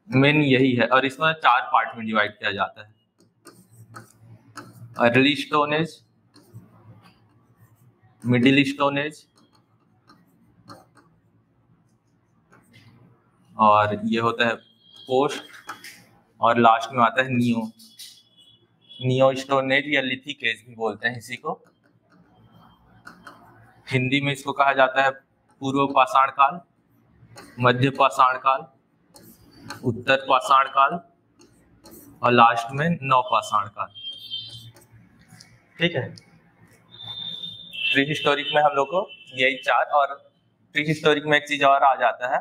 मेन यही है, और इसमें 4 पार्ट में डिवाइड किया जाता है। Early stone age, middle stone age, और ये होता है पोस्ट, और लास्ट में आता है नियो स्टोन एज या लिथिक एज भी बोलते हैं इसी को। हिंदी में इसको कहा जाता है पूर्व पाषाण काल, मध्य पाषाण काल, उत्तर पाषाण काल, और लास्ट में नव पाषाण काल। ठीक है, प्री हिस्टोरिक में हम लोग को यही 4, और प्री हिस्टोरिक में एक चीज और आ जाता है,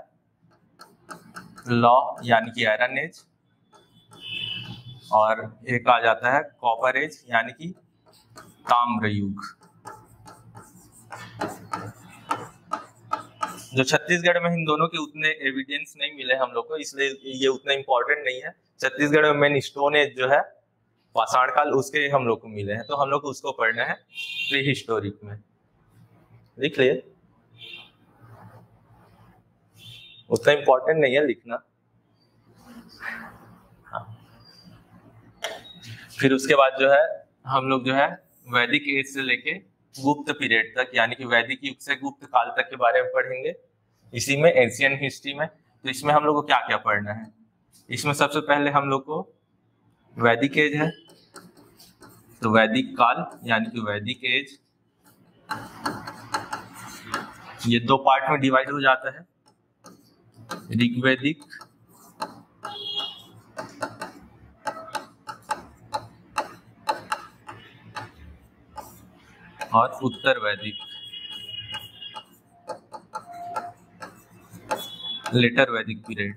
लॉ यानी कि आयरन एज, और एक आ जाता है कॉपर एज यानी कि ताम्र युग। जो छत्तीसगढ़ में इन दोनों के उतने एविडेंस नहीं मिले हम लोग को, इसलिए ये उतना इम्पोर्टेंट नहीं है। छत्तीसगढ़ में मेन स्टोन एज जो है पाषाण काल, उसके हम लोग को मिले हैं, तो हम लोग को उसको पढ़ना है प्री हिस्टोरिक में। लिख लिए, उतना इम्पोर्टेंट नहीं है लिखना। हाँ। फिर उसके बाद जो है हम लोग जो है वैदिक एज से लेके गुप्त पीरियड तक, यानी कि वैदिक युग से गुप्त काल तक के बारे में पढ़ेंगे इसी में एशियन हिस्ट्री में। तो इसमें हम लोग को क्या क्या पढ़ना है, इसमें सबसे पहले हम लोग को वैदिक एज है, तो वैदिक काल यानी कि वैदिक एज, ये 2 पार्ट में डिवाइड हो जाता है, ऋग्वैदिक और उत्तर वैदिक, लेटर वैदिक पीरियड।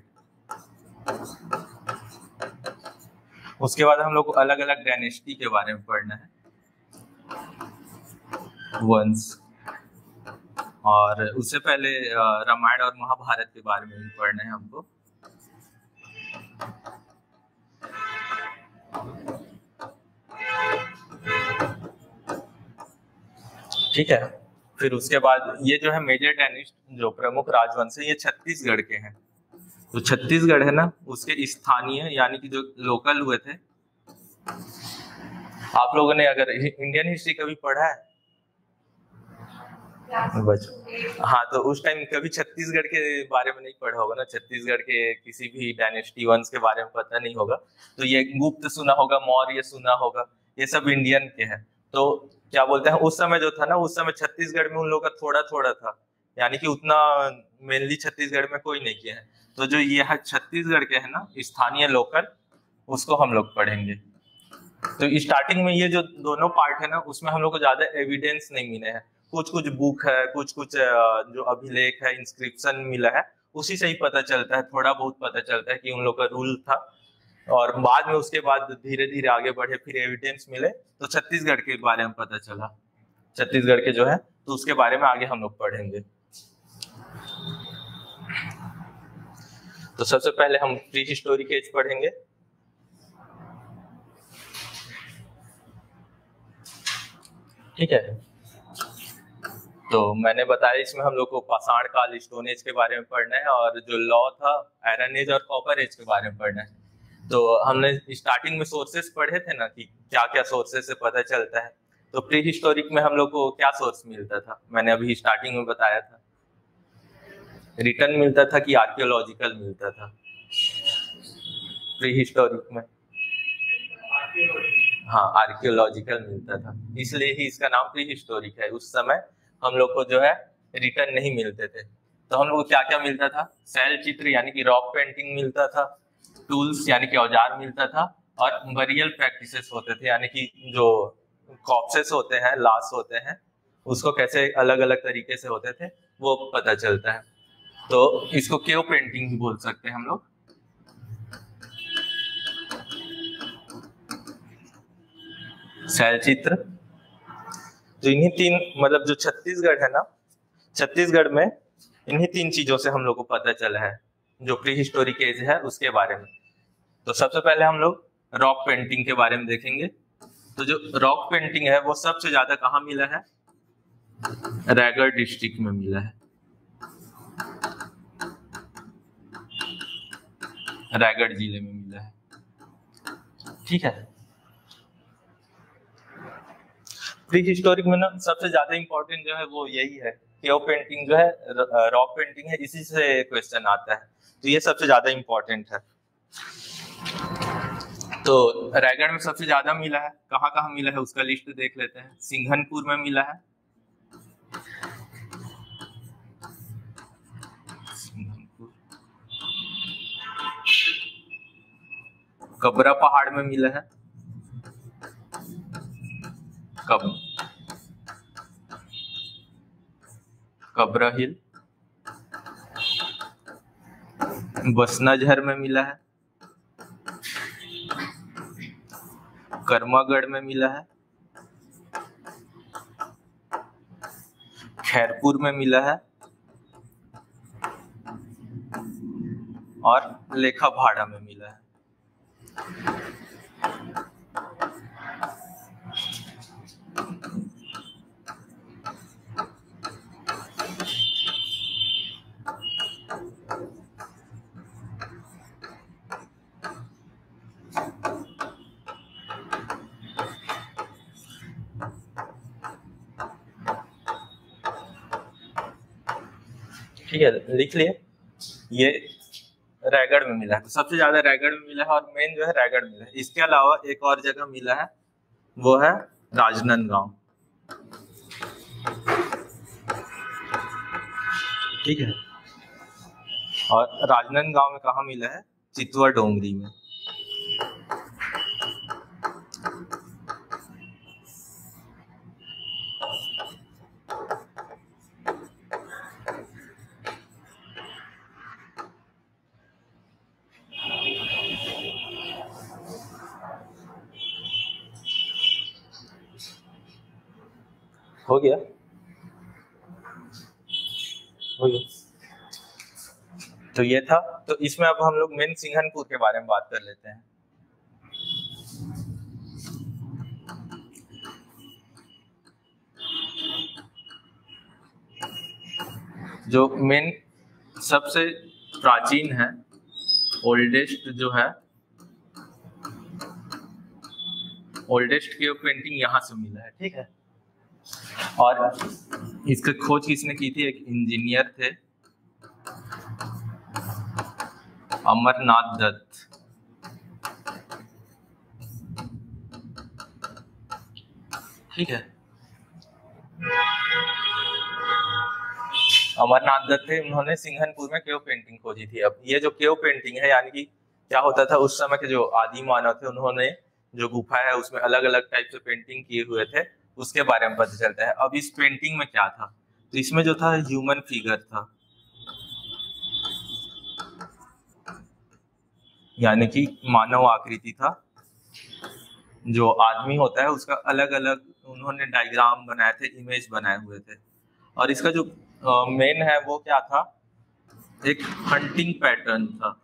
उसके बाद हम लोग को अलग अलग डायनेस्टी के बारे में पढ़ना है, वंश, और उससे पहले रामायण और महाभारत के बारे में भी पढ़ना है हमको। ठीक है, फिर उसके बाद ये जो है मेजर डैनिश जो प्रमुख राजवंश है ये छत्तीसगढ़ के हैं। तो छत्तीसगढ़ है ना, उसके स्थानीय यानी कि जो लोकल हुए थे। आप लोगों ने अगर इंडियन हिस्ट्री कभी पढ़ा है हाँ, तो उस टाइम कभी छत्तीसगढ़ के बारे में नहीं पढ़ा होगा ना, छत्तीसगढ़ के किसी भी डायनेस्टी वंश के बारे में पता नहीं होगा। तो ये गुप्त सुना होगा, मौर्य सुना होगा, ये सब इंडियन के हैं। तो क्या बोलते हैं, उस समय जो था ना, उस समय छत्तीसगढ़ में उन लोगों का थोड़ा थोड़ा था, यानी कि उतना मेनली छत्तीसगढ़ में कोई नहीं किया है। तो जो ये है छत्तीसगढ़ के है ना स्थानीय लोकल, उसको हम लोग पढ़ेंगे। तो स्टार्टिंग में ये जो दोनों पार्ट है ना, उसमें हम लोग को ज्यादा एविडेंस नहीं मिले हैं। कुछ कुछ बुक है, कुछ कुछ जो अभिलेख है, इंस्क्रिप्शन मिला है, उसी से ही पता चलता है, थोड़ा बहुत पता चलता है कि उन लोग का रूल था। और बाद में उसके बाद धीरे धीरे आगे बढ़े, फिर एविडेंस मिले तो छत्तीसगढ़ के बारे में पता चला, छत्तीसगढ़ के जो है, तो उसके बारे में आगे हम लोग पढ़ेंगे। तो सबसे पहले हम प्री हिस्टोरिक एज पढ़ेंगे। ठीक है, तो मैंने बताया इसमें हम लोग को पाषाण काल, स्टोन एज के बारे में पढ़ना है, और जो लॉ था आयरन एज और कॉपर एज के बारे में पढ़ना है। तो हमने स्टार्टिंग में सोर्सेस पढ़े थे ना कि क्या क्या सोर्सेस से पता चलता है। तो प्री हिस्टोरिक में हम लोग को क्या सोर्स मिलता था, मैंने अभी स्टार्टिंग में बताया था, रिटर्न मिलता था कि आर्कियोलॉजिकल मिलता था प्री हिस्टोरिक में। हाँ, आर्कियोलॉजिकल मिलता था, इसलिए ही इसका नाम प्री हिस्टोरिक है। उस समय हम लोग को जो है रिटर्न नहीं मिलते थे। तो हम लोग को क्या क्या मिलता था, शैल चित्र यानी कि रॉक पेंटिंग मिलता था, टूल्स यानी कि औजार मिलता था, और बरियल प्रैक्टिसेस होते थे, यानी कि जो कॉप्सेस होते हैं, लाश होते हैं, उसको कैसे अलग अलग तरीके से होते थे वो पता चलता है। तो इसको केव पेंटिंग भी बोल सकते हैं हम लोग। शैल चित्र, तो इन्हीं तीन, मतलब जो छत्तीसगढ़ है ना, छत्तीसगढ़ में इन्हीं तीन चीजों से हम लोग को पता चला है जो प्री हिस्टोरिक एज है उसके बारे में। तो सबसे पहले हम लोग रॉक पेंटिंग के बारे में देखेंगे। तो जो रॉक पेंटिंग है वो सबसे ज्यादा कहाँ मिला है, रायगढ़ डिस्ट्रिक्ट में मिला है, रायगढ़ जिले में मिला है। ठीक है, प्री हिस्टोरिक में ना सबसे ज्यादा इंपॉर्टेंट जो है वो यही है, केव पेंटिंग जो है, रॉक पेंटिंग है, इसी से क्वेश्चन आता है। तो ये सबसे ज्यादा इंपॉर्टेंट है। तो रायगढ़ में सबसे ज्यादा मिला है, कहाँ कहाँ मिला है उसका लिस्ट देख लेते हैं। सिंघनपुर में मिला है, कबरा पहाड़ में मिला है, कबरा हिल, बसनाझर में मिला है, कर्मागढ़ में मिला है, खैरपुर में मिला है, और लेखा भाड़ा में मिला है। ठीक है, लिख लिए, ये रायगढ़ में मिला है, तो सबसे ज्यादा रायगढ़ में मिला है, और मेन जो है रायगढ़ में मिला है। इसके अलावा एक और जगह मिला है, वो है राजनांदगांव। ठीक है, और राजनांदगांव में कहाँ मिला है, चितवा डोंगरी में। हो गया, हो गया। तो ये था। तो इसमें अब हम लोग मेन सिंघनपुर के बारे में बात कर लेते हैं। जो मेन सबसे प्राचीन है, ओल्डेस्ट जो है, ओल्डेस्ट केव पेंटिंग यहाँ से मिला है, ठीक है। और इसका खोज किसने की थी? एक इंजीनियर थे, अमरनाथ दत्त। ठीक है, अमरनाथ दत्त थे, उन्होंने सिंघनपुर में केव पेंटिंग खोजी थी। अब ये जो केव पेंटिंग है, यानी कि क्या होता था उस समय के जो आदि मानव थे, उन्होंने जो गुफा है उसमें अलग अलग टाइप से पेंटिंग किए हुए थे, उसके बारे में पता चलता है। अब इस पेंटिंग में क्या था? तो इसमें जो था ह्यूमन फिगर था, यानी कि मानव आकृति था। जो आदमी होता है उसका अलग अलग उन्होंने डायग्राम बनाए थे, इमेज बनाए हुए थे। और इसका जो मेन है वो क्या था? एक हंटिंग पैटर्न था,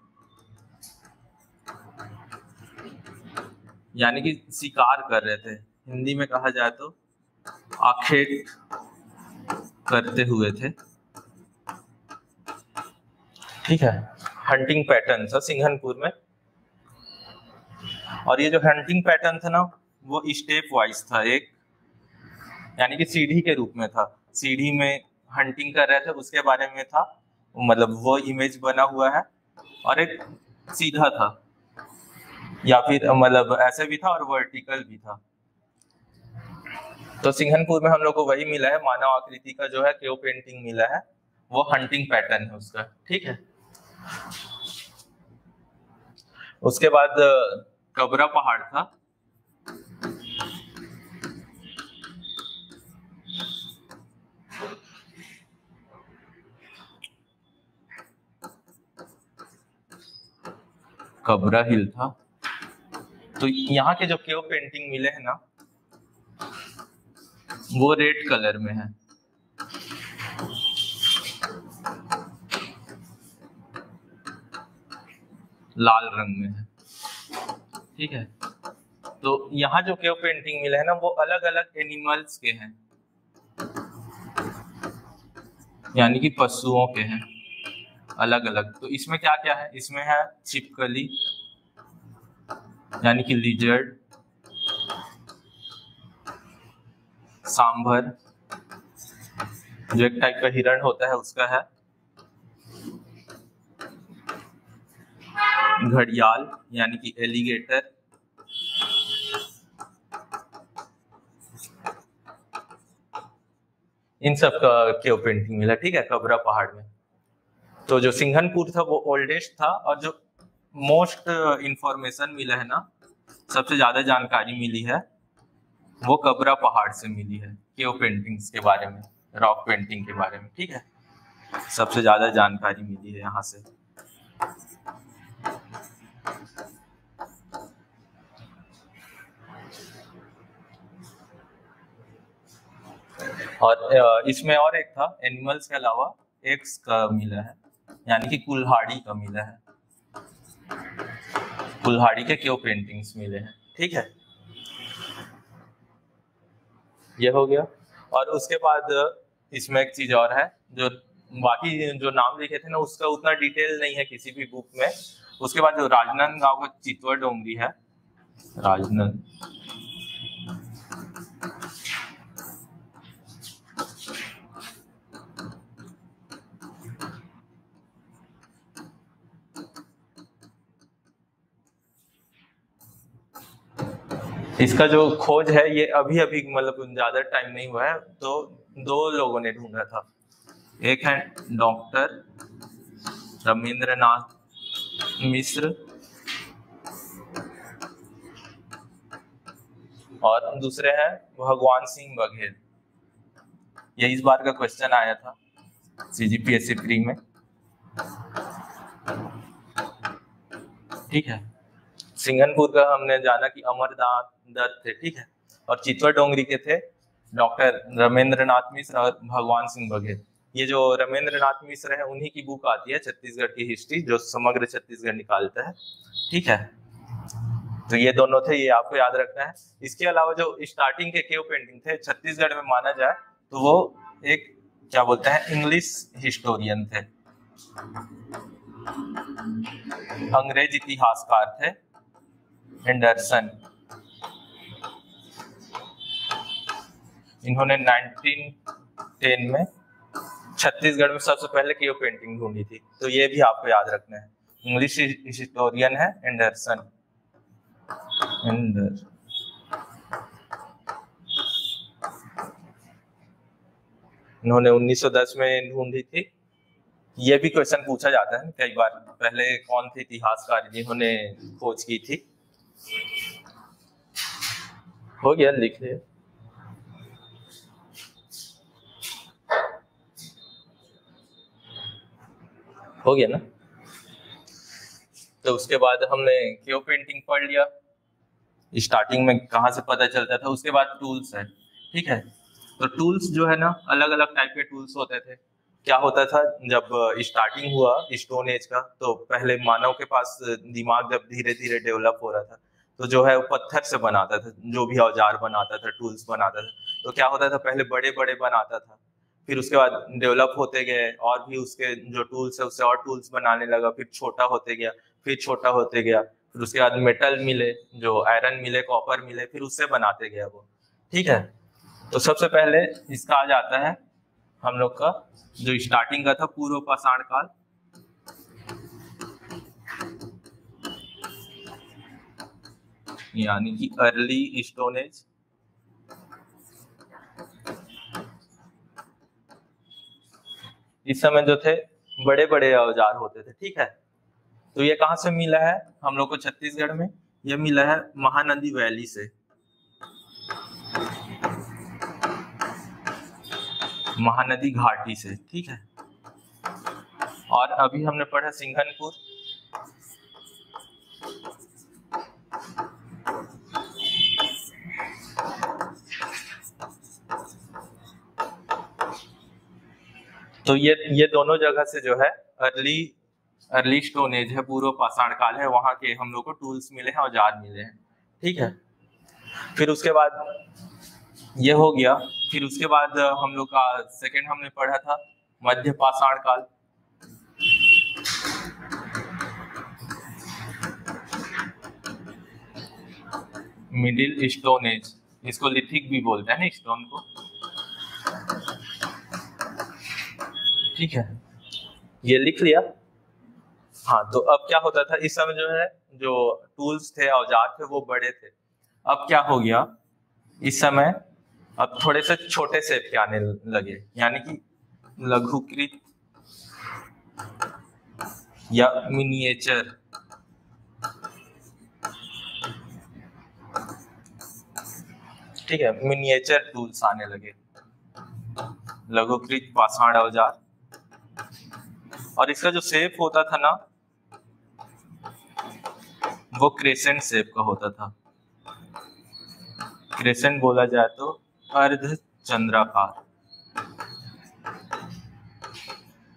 यानी कि शिकार कर रहे थे, हिंदी में कहा जाए तो आखेट करते हुए थे। ठीक है, हंटिंग पैटर्न था सिंघनपुर में। और ये जो हंटिंग पैटर्न था ना, वो स्टेप वाइज था, एक यानी कि सीढ़ी के रूप में था। सीढ़ी में हंटिंग कर रहे थे, उसके बारे में था, मतलब वो इमेज बना हुआ है। और एक सीधा था, या फिर मतलब ऐसे भी था और वर्टिकल भी था। तो सिंघनपुर में हम लोग को वही मिला है, मानव आकृति का जो है केव पेंटिंग मिला है, वो हंटिंग पैटर्न है उसका। ठीक है, उसके बाद कबरा पहाड़ था। कबरा हिल था। तो यहाँ के जो केव पेंटिंग मिले हैं ना, वो रेड कलर में है। लाल रंग में है। ठीक है, तो यहाँ जो केव पेंटिंग मिले हैं ना, वो अलग अलग एनिमल्स के हैं, यानी कि पशुओं के हैं अलग अलग। तो इसमें क्या क्या है? इसमें है छिपकली, यानी कि लिजर्ड, सांभर जो एक टाइप का हिरण होता है उसका है, घड़ियाल यानी कि एलिगेटर, इन सब का केव पेंटिंग मिला। ठीक है, कबरा पहाड़ में। तो जो सिंघनपुर था वो ओल्डेस्ट था, और जो मोस्ट इंफॉर्मेशन मिला है ना, सबसे ज्यादा जानकारी मिली है, वो कबरा पहाड़ से मिली है केव पेंटिंग्स के बारे में, रॉक पेंटिंग के बारे में। ठीक है, सबसे ज्यादा जानकारी मिली है यहाँ से। और इसमें और एक था, एनिमल्स के अलावा एग्स का मिला है, यानी कि कुल्हाड़ी का मिला है, कुल्हाड़ी के केव पेंटिंग्स मिले हैं। ठीक है, ये हो गया। और उसके बाद इसमें एक चीज और है, जो बाकी जो नाम लिखे थे ना, उसका उतना डिटेल नहीं है किसी भी बुक में। उसके बाद जो राजनांदगांव का चितवर डोंगरी है, राजनांद, इसका जो खोज है ये अभी अभी मतलब ज्यादा टाइम नहीं हुआ है, तो दो लोगों ने ढूंढा था। एक है डॉक्टर रमेंद्रनाथ मिश्र, और दूसरे हैं भगवान सिंह बघेल। ये इस बार का क्वेश्चन आया था CGPSC प्री में। ठीक है, सिंघनपुर का हमने जाना कि अमरनाथ दत्त थे। ठीक है, और चितवर डोंगरी के थे डॉक्टर रमेंद्रनाथ मिश्र और भगवान सिंह बघेल। ये जो रमेंद्रनाथ मिश्र है, उन्हीं की बुक आती है छत्तीसगढ़ की हिस्ट्री, जो समग्र छत्तीसगढ़ निकालता है। ठीक है, तो ये दोनों थे, ये आपको याद रखना है। इसके अलावा जो स्टार्टिंग के केव पेंटिंग थे छत्तीसगढ़ में माना जाए, तो वो एक क्या बोलते हैं, इंग्लिश हिस्टोरियन थे, अंग्रेज इतिहासकार थे एंडरसन। इन्होंने 1910 में छत्तीसगढ़ में सबसे पहले केव पेंटिंग ढूंढी थी, तो ये भी आपको याद रखना है। इंग्लिश हिस्टोरियन है एंडरसन। इन्होंने 1910 में ढूंढी थी। ये भी क्वेश्चन पूछा जाता है कई बार, पहले कौन थे इतिहासकार जिन्होंने खोज की थी। हो गया, लिख लिया। हो गया ना। तो उसके बाद हमने केव पेंटिंग पढ़ लिया, स्टार्टिंग में कहाँ से पता चलता था। उसके बाद टूल्स है, ठीक है। तो टूल्स जो है ना, अलग अलग टाइप के टूल्स होते थे। क्या होता था, जब स्टार्टिंग हुआ स्टोन एज का, तो पहले मानव के पास दिमाग जब धीरे धीरे डेवलप हो रहा था, तो जो है वो पत्थर से बनाता था, जो भी औजार बनाता था, टूल्स बनाता था। तो क्या होता था, पहले बड़े बड़े बनाता था, फिर उसके बाद डेवलप होते गए और भी उसके जो टूल्स है उससे और टूल्स बनाने लगा, फिर छोटा होते गया, फिर छोटा होते गया, फिर उसके बाद मेटल मिले, जो आयरन मिले, कॉपर मिले, फिर उससे बनाते गया वो, ठीक है। तो सबसे पहले इसका आ जाता है हम लोग का जो स्टार्टिंग का था, पूर्व पाषाण काल। यानी कि अर्ली स्टोन एज। इस समय जो थे बड़े बड़े औजार होते थे, ठीक है। तो ये कहाँ से मिला है हम लोग को छत्तीसगढ़ में? ये मिला है महानदी वैली से, महानदी घाटी से, ठीक है। और अभी हमने पढ़ा सिंघनपुर, तो ये दोनों जगह से जो है अर्ली स्टोन एज है, पूर्व पाषाण काल है, वहां के हम लोग को टूल्स मिले हैं, औजार मिले हैं, ठीक है। फिर उसके बाद ये हो गया। फिर उसके बाद हम लोग का सेकंड हमने पढ़ा था मध्य पाषाण काल। मिडिल स्टोन एज, इसको लिथिक भी बोलते हैं ना स्टोन को, ठीक है। ये लिख लिया। हाँ, तो अब क्या होता था इस समय जो है, जो टूल्स थे, औजार थे, वो बड़े थे। अब क्या हो गया इस समय, अब थोड़े से छोटे शेप के आने लगे, यानी कि लघुकृत या मिनिएचर, ठीक है। मिनिएचर टूल्स आने लगे, लघुकृत पाषाण औजार। और इसका जो शेप होता था ना, वो क्रेसेंट शेप का होता था। क्रेसेंट बोला जाए तो अर्ध चंद्राकार,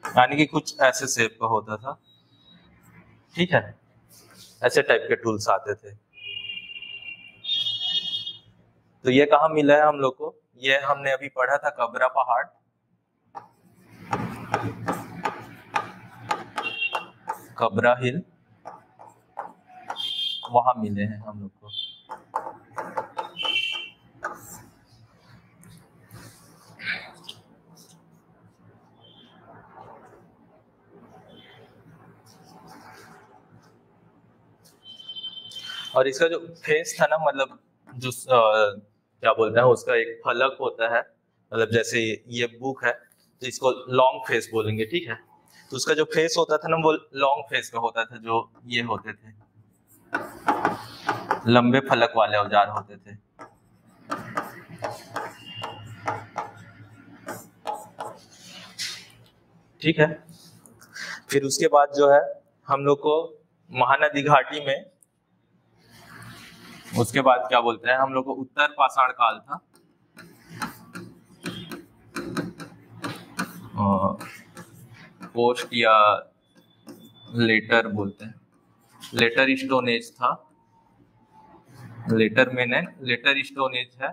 यानी कि कुछ ऐसे शेप का होता था, ठीक है। ऐसे टाइप के टूल्स आते थे। तो ये कहाँ मिला है हम लोग को? ये हमने अभी पढ़ा था कबरा पहाड़, कबरा हिल, वहां मिले हैं हम लोग को। और इसका जो फेस था ना, मतलब जो क्या बोलते हैं उसका एक फलक होता है, मतलब जैसे ये बुक है तो इसको लॉन्ग फेस बोलेंगे, ठीक है। तो उसका जो फेस होता था ना, वो लॉन्ग फेस का होता था, जो ये होते थे लंबे फलक वाले औजार होते थे। ठीक है। फिर उसके बाद जो है हम लोग को महानदी घाटी में, उसके बाद क्या बोलते हैं हम लोग को उत्तर पाषाण काल था, पोस्ट या लेटर बोलते हैं, लेटर स्टोन एज था। लेटर में ने लेटर स्टोन एज है,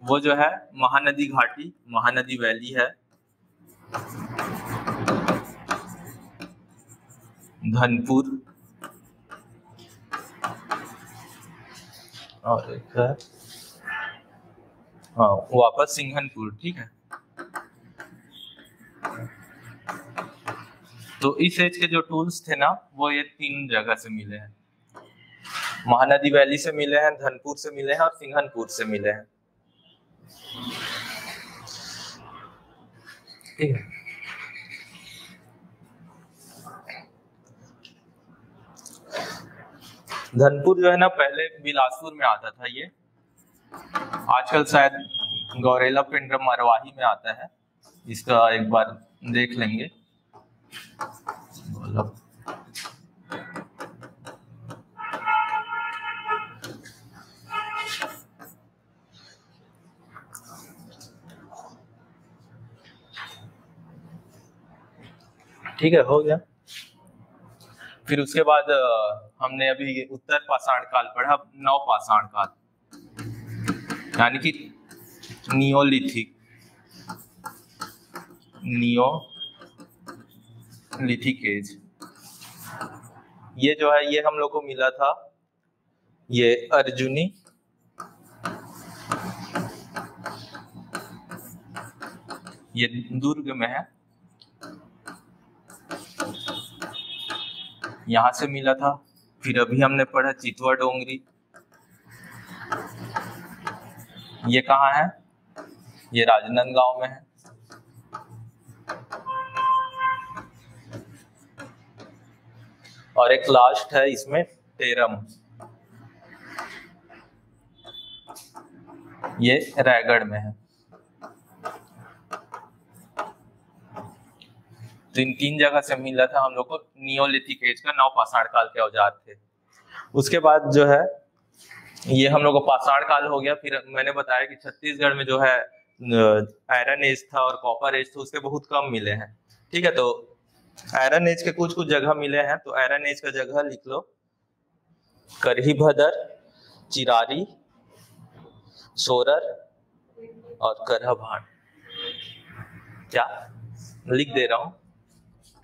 वो जो है महानदी घाटी, महानदी वैली है, धनपुर, और एक है हाँ वापस सिंघनपुर। ठीक है, तो इस एज के जो टूल्स थे ना वो ये 3 जगह से मिले हैं, महानदी वैली से मिले हैं, धनपुर से मिले हैं और सिंघनपुर से मिले हैं। ठीक है, धनपुर जो है ना पहले बिलासपुर में आता था, ये आजकल शायद गौरेला पिंडरम मरवाही में आता है, इसका एक बार देख लेंगे। ठीक है, हो गया। फिर उसके बाद हमने अभी उत्तर पाषाण काल पढ़ा, नव पाषाण काल, यानी कि नियोलिथिक, नियोलिथिक एज। ये जो है ये हम लोग को मिला था, ये अर्जुनी, ये दुर्ग में है, यहां से मिला था। फिर अभी हमने पढ़ा चितवा डोंगरी, ये कहाँ है, ये राजनांदगांव में है। और एक लास्ट है इसमें टेरम, ये रायगढ़ में है। तो इन 3 जगह से मिला था हम लोग को नियोलिथिक एज का, नव पाषाण काल के औजार थे। उसके बाद जो है ये हम लोग को पाषाण काल हो गया। फिर मैंने बताया कि छत्तीसगढ़ में जो है आयरन एज था और कॉपर एज था, उसके बहुत कम मिले हैं। ठीक है, तो आयरन एज के कुछ कुछ जगह मिले हैं, तो आयरन एज का जगह लिख लो, करही-भदर, चिरारी, सोरर और करहा-भाट। क्या लिख दे रहा हूं,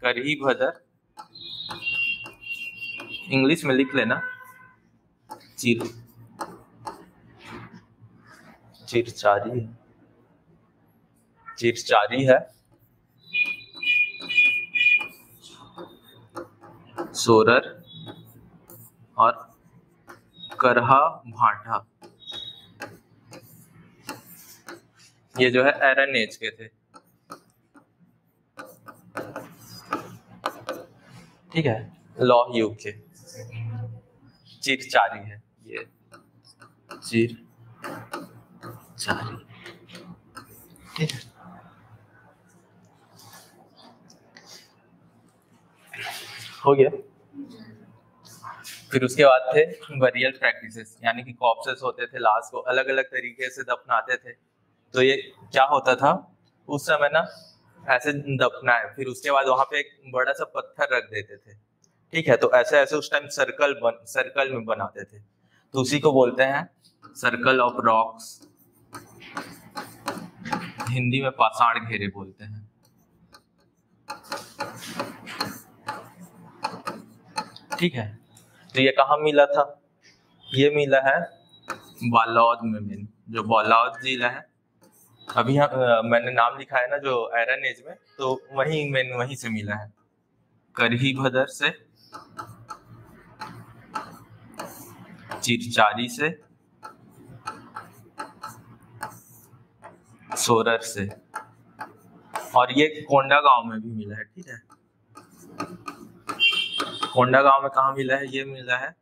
करही-भदर, इंग्लिश में लिख लेना, चिरचारी है, सोरर और करहा-भाटा, ये जो है आयरन एज के थे। ठीक है, लौह युग के। चिरचारी है ये, चिरचारी। ठीक है, हो गया। फिर उसके बाद थे बरियल प्रैक्टिसेस, यानी कि कॉर्प्सेस होते थे, लाश को अलग अलग तरीके से दफनाते थे। तो ये क्या होता था उस समय ना, ऐसे दफना है, फिर उसके बाद वहां पे एक बड़ा सा पत्थर रख देते थे। ठीक है, तो ऐसे ऐसे उस टाइम सर्कल में बनाते थे, तो उसी को बोलते हैं सर्कल ऑफ रॉक्स, हिंदी में पाषाण घेरे बोलते हैं। ठीक है, तो ये कहाँ मिला था, ये मिला है बालौद में, जो बालौद जिला है। अभी मैंने नाम लिखा है ना जो आयरन एज में, तो वहीं से मिला है, करही-भदर से, चिरचारी से, सोरर से, और ये कोंडागांव में भी मिला है। ठीक है, कोंडागांव में कहाँ मिला है, ये मिला है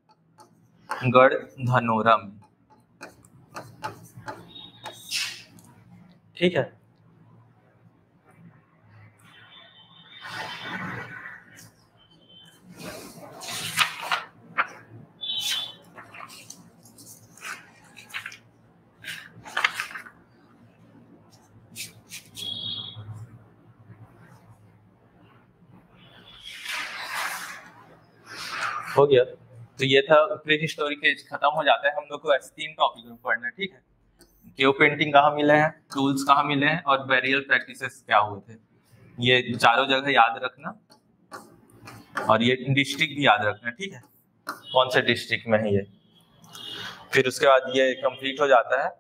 गढ़ धनोरा में। ठीक है, हो गया। तो ये था प्री हिस्टोरिक एज, खत्म हो जाता है। हम लोग को ऐसे 3 टॉपिक में पढ़ना है। ठीक है, केव पेंटिंग कहाँ मिले हैं, टूल्स कहाँ मिले हैं, और बैरियल प्रैक्टिसेस क्या हुए थे। ये चारों जगह याद रखना, और ये डिस्ट्रिक्ट भी याद रखना, ठीक है, कौन से डिस्ट्रिक्ट में है ये। फिर उसके बाद ये कंप्लीट हो जाता है।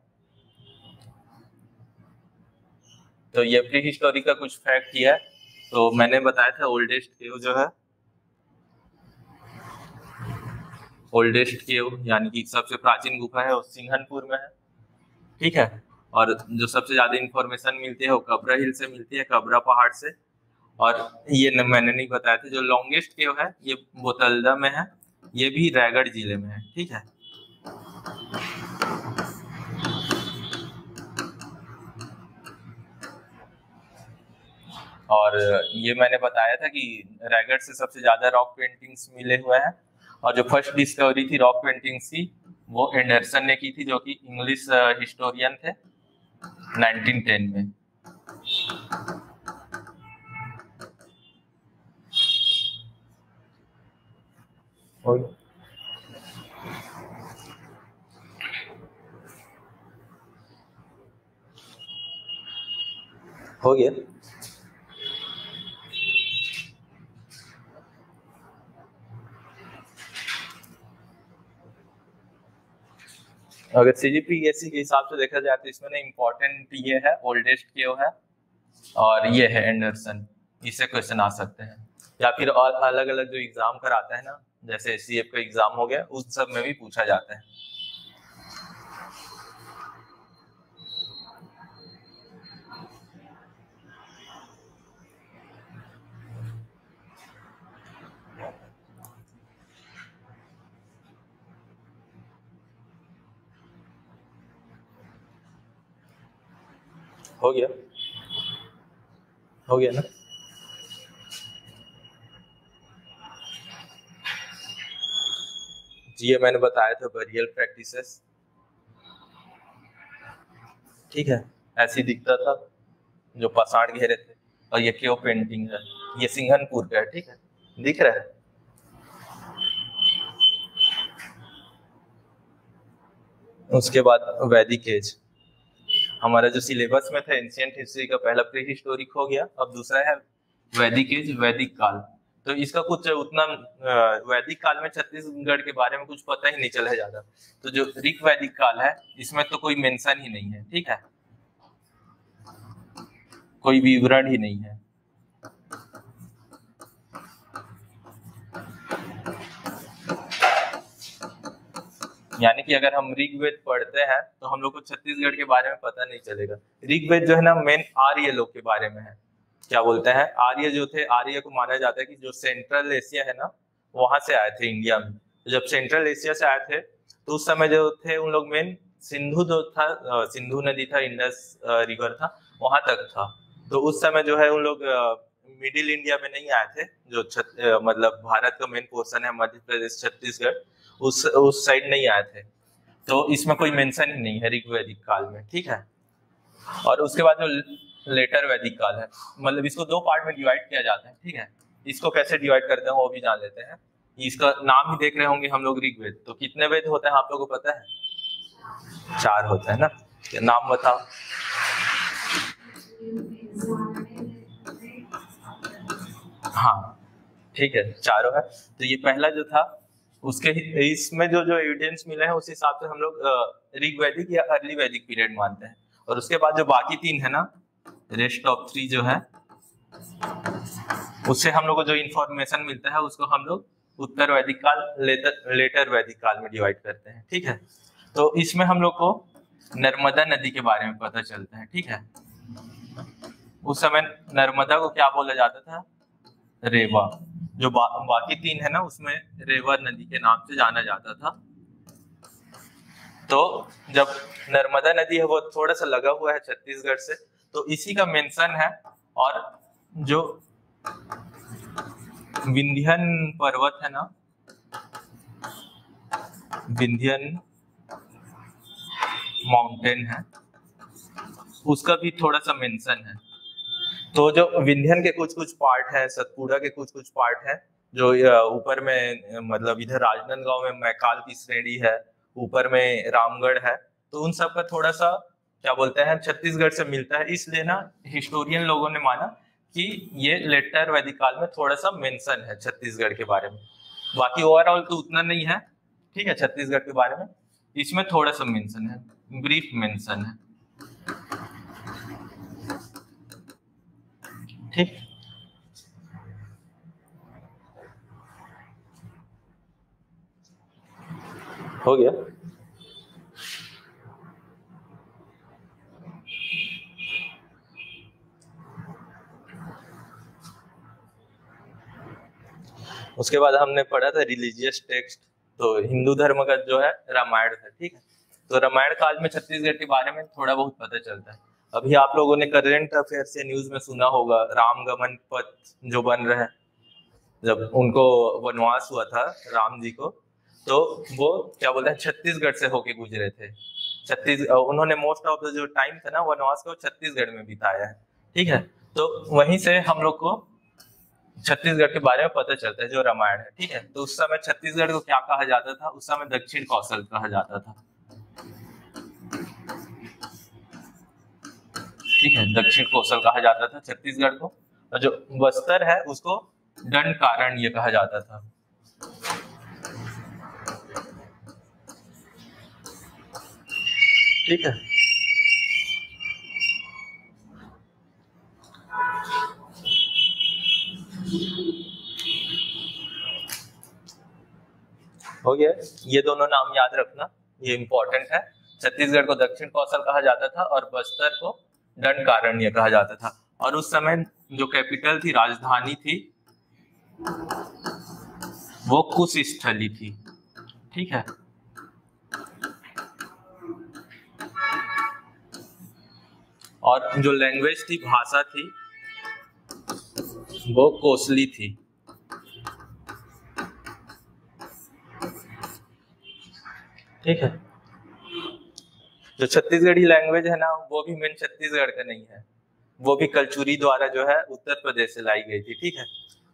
तो ये प्री हिस्टोरी का कुछ फैक्ट ही है। तो मैंने बताया था ओल्डेस्ट केव जो है, ओल्डेस्ट केव यानी कि सबसे प्राचीन गुफा है वो सिंघनपुर में है, ठीक है। और जो सबसे ज्यादा इंफॉर्मेशन मिलती है वो कबरा हिल से मिलती है, कबरा पहाड़ से। और ये मैंने नहीं बताया था, जो लॉन्गेस्ट केव है ये बोतलदा में है, ये भी रायगढ़ जिले में है, ठीक है। और ये मैंने बताया था कि रायगढ़ से सबसे ज्यादा रॉक पेंटिंग्स मिले हुए हैं, और जो फर्स्ट डिस्कवरी थी रॉक पेंटिंग्स की वो एंडरसन ने की थी, जो कि इंग्लिश हिस्टोरियन थे 1910 में। हो गया। अगर सीजीपीएससी के हिसाब से देखा जाए तो इसमें ना इम्पोर्टेंट ये है ओल्डेस्ट केव है, और ये है एंडरसन, इससे क्वेश्चन आ सकते हैं। या फिर और अलग अलग जो एग्जाम कराता है ना, जैसे सीएफ का एग्जाम हो गया, उस सब में भी पूछा जाता है। हो गया, हो गया ना। जी ये मैंने बताया था बरियल प्रैक्टिसेस, ठीक है, ऐसी दिखता था जो पसाड़ घेरे थे। और ये केव पेंटिंग है, ये सिंघनपुर का है, ठीक है, दिख रहा है। उसके बाद वैदिक एज, हमारा जो सिलेबस में था एंशिएंट हिस्ट्री का पहला प्री हिस्टोरिक हो गया, अब दूसरा है वैदिक एज, वैदिक काल। तो इसका कुछ उतना वैदिक काल में छत्तीसगढ़ के बारे में कुछ पता ही नहीं चला ज्यादा। तो जो ऋग वैदिक काल है इसमें तो कोई मेंशन ही नहीं है, ठीक है, कोई विवरण ही नहीं है। यानी कि अगर हम ऋग्वेद पढ़ते हैं तो हम लोग को छत्तीसगढ़ के बारे में पता नहीं चलेगा। ऋग्वेद जो है ना मेन आर्य लोग के बारे में है। क्या बोलते हैं, आर्य जो थे, आर्य को माना जाता है कि जो सेंट्रल एशिया है ना वहां से आए थे इंडिया में। तो जब सेंट्रल एशिया से आए थे तो उस समय जो थे उन लोग मेन सिंधु जो था, सिंधु नदी था, इंडस रिवर था, वहां तक था। तो उस समय जो है उन लोग मिडिल इंडिया में नहीं आए थे, जो मतलब भारत का मेन पोर्शन है मध्य प्रदेश छत्तीसगढ़, उस साइड नहीं आए थे। तो इसमें कोई मेंशन ही नहीं है ऋग्वैदिक काल में, ठीक है। और उसके बाद जो लेटर वैदिक काल है, मतलब इसको दो पार्ट में डिवाइड किया जाता है, ठीक है। इसको कैसे डिवाइड करते हैं वो भी जान लेते हैं। इसका नाम ही देख रहे होंगे हम लोग ऋग्वेद, तो कितने वेद होते हैं आप लोगों को पता है? 4 होता है ना, नाम बताओ। हाँ ठीक है, चारों है। तो ये पहला जो था उसके इसमें जो जो एविडेंस मिले हैं उस हिसाब से हम लोग ऋग्वैदिक या अर्ली वैदिक पीरियड मानते हैं। और उसके बाद जो बाकी 3 है ना, रेस्ट ऑफ 3 जो है, उससे हम लोग को जो इंफॉर्मेशन मिलता है उसको हम लोग उत्तर वैदिक काल, लेटर वैदिक काल में डिवाइड करते हैं, ठीक है। तो इसमें हम लोग को नर्मदा नदी के बारे में पता चलता है, ठीक है। उस समय नर्मदा को क्या बोला जाता था? रेवा। जो बाकी 3 है ना उसमें रेवा नदी के नाम से जाना जाता था। तो जब नर्मदा नदी है वो थोड़ा सा लगा हुआ है छत्तीसगढ़ से, तो इसी का मेंशन है। और जो विंध्यन पर्वत है ना, विंध्यन माउंटेन है, उसका भी थोड़ा सा मेंशन है। तो जो विंध्यन के कुछ कुछ पार्ट है, सतपुड़ा के कुछ कुछ पार्ट है, जो ऊपर में मतलब इधर राजनांदगांव में मैकाल की श्रेणी है, ऊपर में रामगढ़ है, तो उन सब का थोड़ा सा क्या बोलते हैं छत्तीसगढ़ से मिलता है। इसलिए ना हिस्टोरियन लोगों ने माना कि ये लेटर वैदिक काल में थोड़ा सा मेंशन है छत्तीसगढ़ के बारे में, बाकी ओवरऑल तो उतना नहीं है। ठीक है, छत्तीसगढ़ के बारे में इसमें थोड़ा सा मेंशन है, ब्रीफ मेंशन है। ठीक, हो गया। उसके बाद हमने पढ़ा था रिलीजियस टेक्स्ट, तो हिंदू धर्म का जो है रामायण है। ठीक है, तो रामायण काल में छत्तीसगढ़ के बारे में थोड़ा बहुत पता चलता है। अभी आप लोगों ने करंट अफेयर से न्यूज में सुना होगा, राम गमन पथ जो बन रहे हैं, जब उनको वनवास हुआ था राम जी को, तो वो क्या बोलते हैं छत्तीसगढ़ से होके गुजरे थे। उन्होंने मोस्ट ऑफ द जो टाइम था ना वनवास को छत्तीसगढ़ में बिताया है। ठीक है, तो वहीं से हम लोग को छत्तीसगढ़ के बारे में पता चलता है जो रामायण है। ठीक है, तो उस समय छत्तीसगढ़ को क्या कहा जाता था? उस समय दक्षिण कौशल कहा जाता था। ठीक है, दक्षिण कौशल कहा जाता था छत्तीसगढ़ को, और जो बस्तर है उसको दंडकारण्य कहा जाता था। ठीक है, हो गया। ये दोनों नाम याद रखना, ये इंपॉर्टेंट है। छत्तीसगढ़ को दक्षिण कौशल कहा जाता था और बस्तर को दंडकारण्य कहा जाता था। और उस समय जो कैपिटल थी, राजधानी थी, वो कुशस्थली थी। ठीक है, और जो लैंग्वेज थी, भाषा थी, वो कोसली थी। ठीक है, जो छत्तीसगढ़ी लैंग्वेज है ना, वो भी मेन छत्तीसगढ़ का नहीं है, वो भी कलचुरी द्वारा जो है उत्तर प्रदेश से लाई गई थी। ठीक है,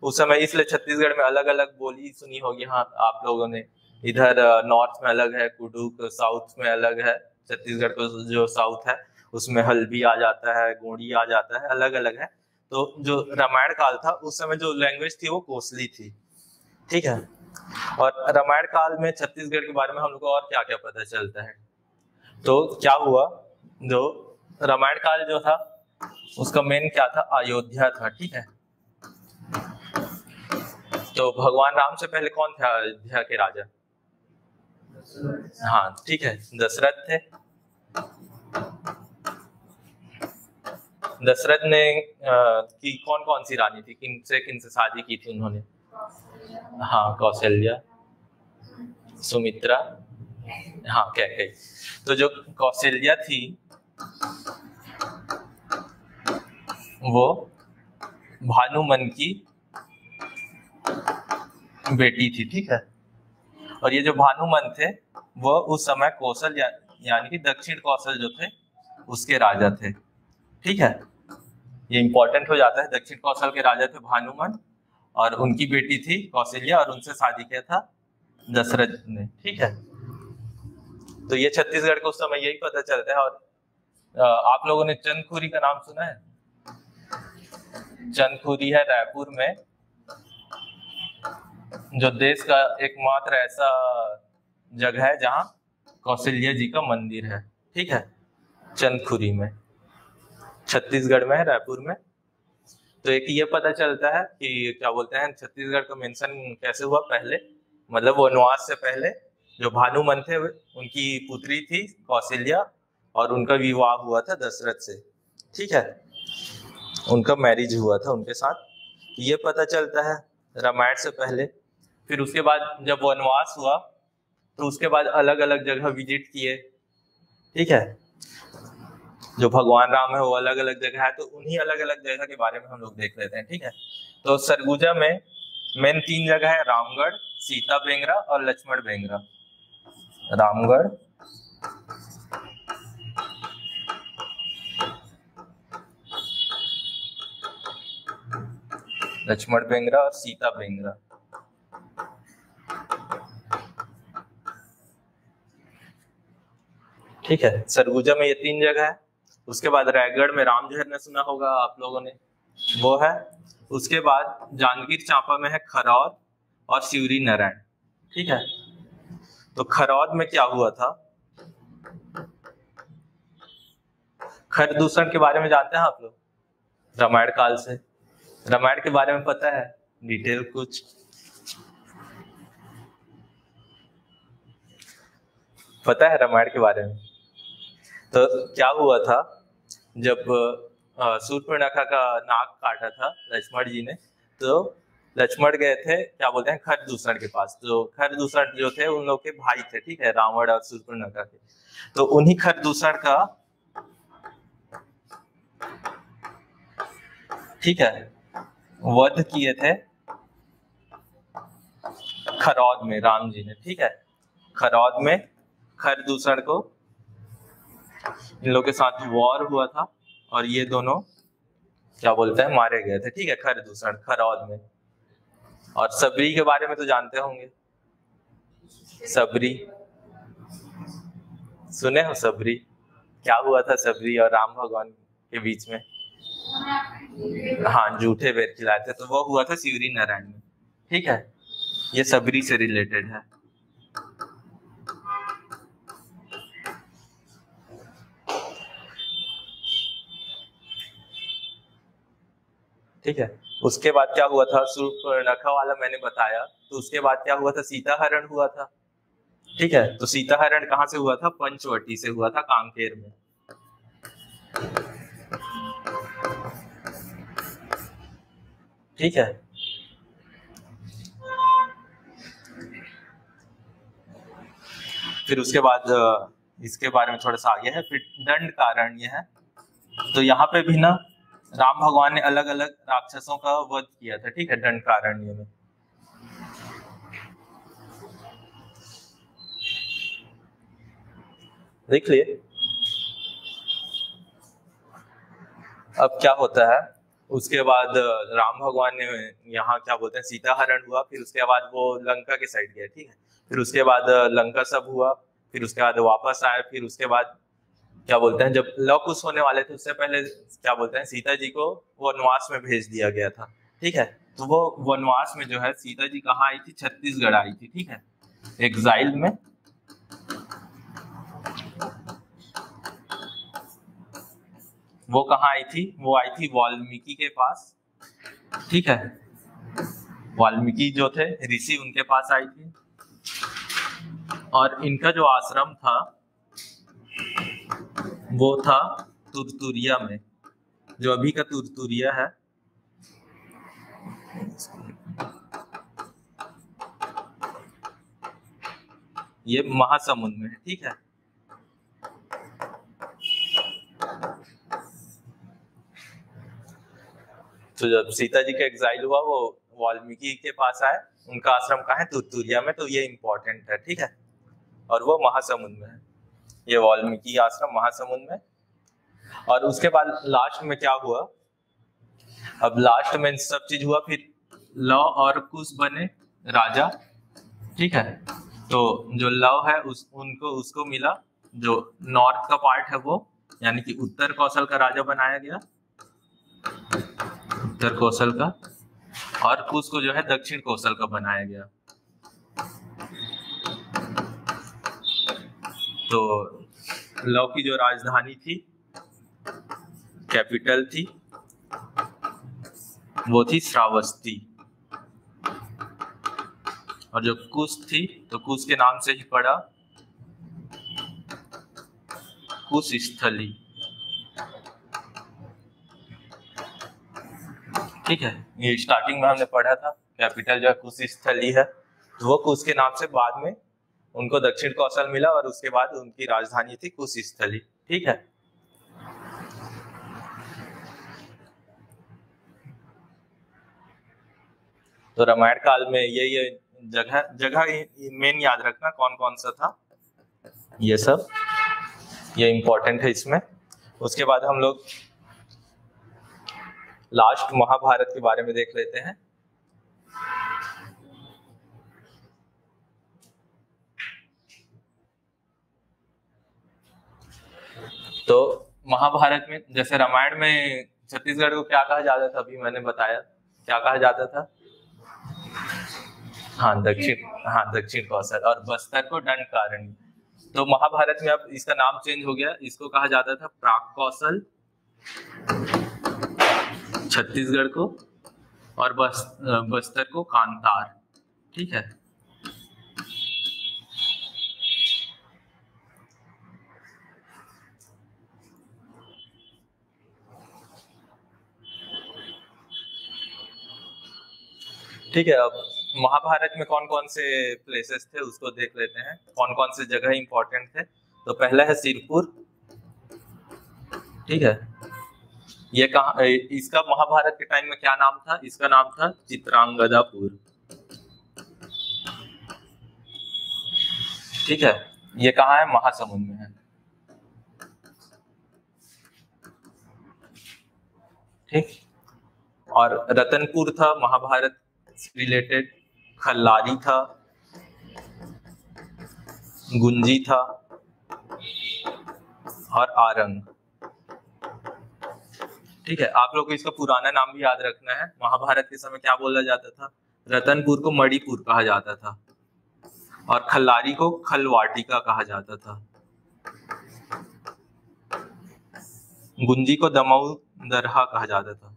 उस समय इसलिए छत्तीसगढ़ में अलग अलग बोली सुनी होगी। हाँ, आप लोगों ने इधर नॉर्थ में अलग है कुडुक, साउथ में अलग है। छत्तीसगढ़ को जो साउथ है उसमें हल्बी आ जाता है, गोंडी आ जाता है, अलग अलग है। तो जो रामायण काल था उस समय जो लैंग्वेज थी वो कोसली थी। ठीक है, और रामायण काल में छत्तीसगढ़ के बारे में हम लोग को और क्या क्या पता चलता है? तो क्या हुआ, जो रामायण काल जो था उसका मेन क्या था? अयोध्या था। ठीक है, तो भगवान राम से पहले कौन थे अयोध्या के राजा? हाँ, ठीक है, दशरथ थे। दशरथ ने की कौन कौन सी रानी थी, किन से शादी की थी उन्होंने? हाँ, कौशल्या, सुमित्रा, हाँ, कैकेयी। तो जो कौशल्या थी वो भानुमन की बेटी थी। ठीक है, और ये जो भानुमन थे वो उस समय कौशल यानी कि दक्षिण कौशल जो थे उसके राजा थे। ठीक है, ये इंपॉर्टेंट हो जाता है। दक्षिण कौशल के राजा थे भानुमन, और उनकी बेटी थी कौशल्या, और उनसे शादी किया था दशरथ ने। ठीक है, तो ये छत्तीसगढ़ को उस समय यही पता चलता है। और आप लोगों ने चंदखुरी का नाम सुना है? चंदखुरी है रायपुर में, जो देश का एकमात्र ऐसा जगह है जहाँ कौशल्या जी का मंदिर है। ठीक है, चंदखुरी में, छत्तीसगढ़ में है, रायपुर में। तो एक ये पता चलता है कि क्या बोलते हैं छत्तीसगढ़ का मेंशन कैसे हुआ पहले, मतलब वनवास से पहले जो भानुमन थे उनकी पुत्री थी कौशल्या, और उनका विवाह हुआ था दशरथ से। ठीक है, उनका मैरिज हुआ था उनके साथ, ये पता चलता है रामायण से पहले। फिर उसके बाद जब वनवास हुआ तो उसके बाद अलग अलग जगह विजिट किए। ठीक है, जो भगवान राम है वो अलग अलग जगह है, तो उन्हीं अलग अलग जगह के बारे में हम लोग देख लेते हैं। ठीक है, तो सरगुजा में मेन 3 जगह है, रामगढ़, सीता बेंगरा और लक्ष्मण बेंगरा। रामगढ़, लक्ष्मण बेंगरा और सीता बेंगरा। ठीक है, सरगुजा में ये 3 जगह है। उसके बाद रायगढ़ में राम झरना सुना होगा आप लोगों ने, वो है। उसके बाद जांजगीर चांपा में है खरौद और शिवरी नारायण। ठीक है, तो खरौद में क्या हुआ था? खर दूषण के बारे में जानते हैं आप लोग? रामायण काल से रामायण के बारे में पता है डिटेल कुछ? पता है रामायण के बारे में? तो क्या हुआ था जब शूर्पणखा का नाक काटा था लक्ष्मण जी ने, तो लक्ष्मण गए थे क्या बोलते हैं खर दूषण के पास। तो खर दूषण जो थे उन लोग के भाई थे, ठीक है, रावण और शूर्पणखा के। तो उन्हीं खर दूषण का, ठीक है, वध किए थे खरौद में राम जी ने। ठीक है, खरौद में खर दूषण को इन लोगों के साथ वॉर हुआ था और ये दोनों क्या बोलते हैं मारे गए थे। ठीक है, खर दूषण खरौद में। और सबरी के बारे में तो जानते होंगे, सबरी सुने हो? सबरी क्या हुआ था सबरी और राम भगवान के बीच में? हाँ, जूठे बेर खिलाए थे, तो वो हुआ था शिवरी नारायण में। ठीक है, ये सबरी से रिलेटेड है। ठीक है, उसके बाद क्या हुआ था? शूर्पणखा वाला मैंने बताया। तो उसके बाद क्या हुआ था? सीता हरण हुआ था। ठीक है, तो सीता हरण कहाँ से हुआ था? पंचवटी से हुआ था, कांकेर में। ठीक है, फिर उसके बाद इसके बारे में थोड़ा सा आगे है, फिर दंड कारण्य है। तो यहाँ पे भी ना राम भगवान ने अलग अलग राक्षसों का वध किया था। ठीक है, दंड कारण्य में। देख लिए। अब क्या होता है? उसके बाद राम भगवान ने यहाँ क्या बोलते हैं सीता हरण हुआ। फिर उसके बाद वो लंका के साइड गए। ठीक है, फिर उसके बाद लंका सब हुआ। फिर उसके बाद वापस आए। फिर उसके बाद क्या बोलते हैं जब लव कुश होने वाले थे उससे पहले क्या बोलते हैं सीता जी को वनवास में भेज दिया गया था। ठीक है, तो वो वनवास में जो है सीता जी कहाँ आई थी? छत्तीसगढ़ आई थी। ठीक है, एग्जाइल में। वो कहाँ आई थी? वो आई थी वाल्मीकि के पास। ठीक है, वाल्मीकि जो थे ऋषि उनके पास आई थी। और इनका जो आश्रम था वो था तुरतुरिया में, जो अभी का तुरतुरिया है। ये महासमुंद में है। ठीक है, तो जब सीता जी का एग्जाइल हुआ वो वाल्मीकि के पास आए। उनका आश्रम कहाँ है? तुरतुरिया में। तो ये इंपॉर्टेंट है। ठीक है, और वो महासमुंद में है। ये वाल्मीकि आश्रम महासमुंद में। और उसके बाद लास्ट में क्या हुआ? अब लास्ट में सब चीज हुआ। फिर लव और कुश बने राजा। ठीक है, तो जो लव है उनको उसको मिला जो नॉर्थ का पार्ट है वो, यानी कि उत्तर कौशल का राजा बनाया गया, उत्तर कौशल का। और कुश को जो है दक्षिण कौशल का बनाया गया। तो लव की जो राजधानी थी, कैपिटल थी, वो थी श्रावस्ती। और जो कुश थी तो कुश के नाम से ही पड़ा कुश स्थली। ठीक है, ये स्टार्टिंग में हमने पढ़ा था कैपिटल जो है कुश स्थली है। तो वो कुश के नाम से बाद में उनको दक्षिण कौशल मिला और उसके बाद उनकी राजधानी थी कुश स्थली। ठीक है, तो रामायण काल में ये जगह जगह मेन याद रखना कौन कौन सा था, ये सब ये इंपॉर्टेंट है इसमें। उसके बाद हम लोग लास्ट महाभारत के बारे में देख लेते हैं। तो महाभारत में जैसे रामायण में छत्तीसगढ़ को क्या कहा जाता था? अभी मैंने बताया क्या कहा जाता था। हाँ, दक्षिण कौशल, और बस्तर को दंडकारण्य। तो महाभारत में अब इसका नाम चेंज हो गया, इसको कहा जाता था प्राक कौशल छत्तीसगढ़ को, और बस्तर को कांतार। ठीक है। ठीक है, अब महाभारत में कौन कौन से प्लेसेस थे उसको देख लेते हैं, कौन कौन से जगह इंपॉर्टेंट थे। तो पहला है सिरपुर। ठीक है, ये कहा, इसका महाभारत के टाइम में क्या नाम था? इसका नाम था चित्रांगदापुर। ठीक है, ये कहाँ है? महासमुंद में है। ठीक, और रतनपुर था महाभारत से रिलेटेड, खल्लारी था, गुंजी था, और आरंग। ठीक है, आप लोग को इसका पुराना नाम भी याद रखना है। महाभारत के समय क्या बोला जाता था? रतनपुर को मणिपुर कहा जाता था, और खल्लारी को खलवाटिका कहा जाता था, गुंजी को दमऊ दरहा कहा जाता था,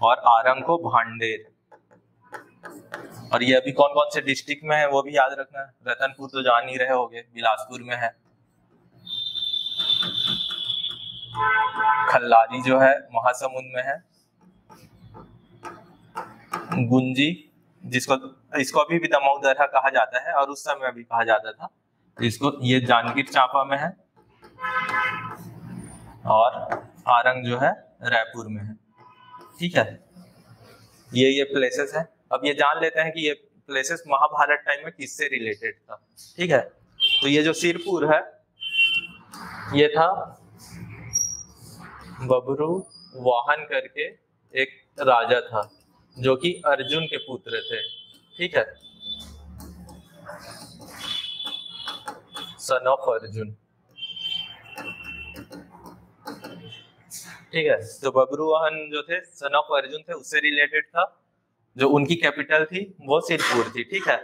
और आरंग को भांडेर। और ये अभी कौन कौन से डिस्ट्रिक्ट में है वो भी याद रखना है। रतनपुर तो जान ही रहे होगे, बिलासपुर में है। खल्लारी जो है महासमुंद में है। गुंजी, इसको अभी भी दमऊ दरहा कहा जाता है, और उस समय भी कहा जाता था। इसको, ये जांजगीर चांपा में है, और आरंग जो है रायपुर में है। ठीक है, ये प्लेसेस है। अब ये जान लेते हैं कि ये प्लेसेस महाभारत टाइम में किससे रिलेटेड था। ठीक है, तो ये जो सिरपुर है ये था बबरू वाहन करके एक राजा था, जो कि अर्जुन के पुत्र थे। ठीक है, सन ऑफ अर्जुन। ठीक है, तो बब्रुवाहन जो थे सन ऑफ अर्जुन थे, उससे रिलेटेड था। जो उनकी कैपिटल थी वो सिरपुर थी। ठीक है,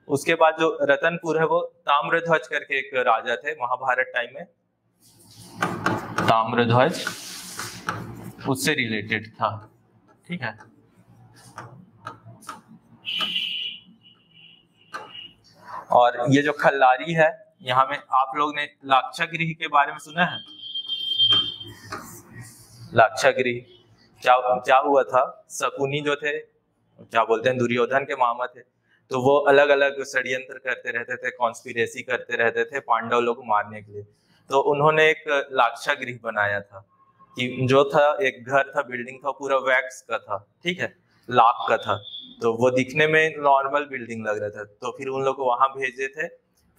उसके बाद जो रतनपुर है वो ताम्रध्वज करके एक राजा थे महाभारत टाइम में, ताम्रध्वज उससे रिलेटेड था। ठीक है, और ये जो खल्लारी है, यहाँ में आप लोग ने लाक्षागृह के बारे में सुना है? लाक्षागृह क्या क्या हुआ था? शकुनी जो थे, क्या बोलते हैं, दुर्योधन के मामा थे, तो वो अलग अलग षड्यंत्र करते रहते थे, कॉन्स्पिरेसी करते रहते थे पांडव लोग को मारने के लिए। तो उन्होंने एक लाक्षागृह बनाया था, कि जो था एक घर था, बिल्डिंग था, पूरा वैक्स का था। ठीक है, लाख का था, तो वो दिखने में नॉर्मल बिल्डिंग लग रहा था। तो फिर उन लोग को वहां भेजे थे,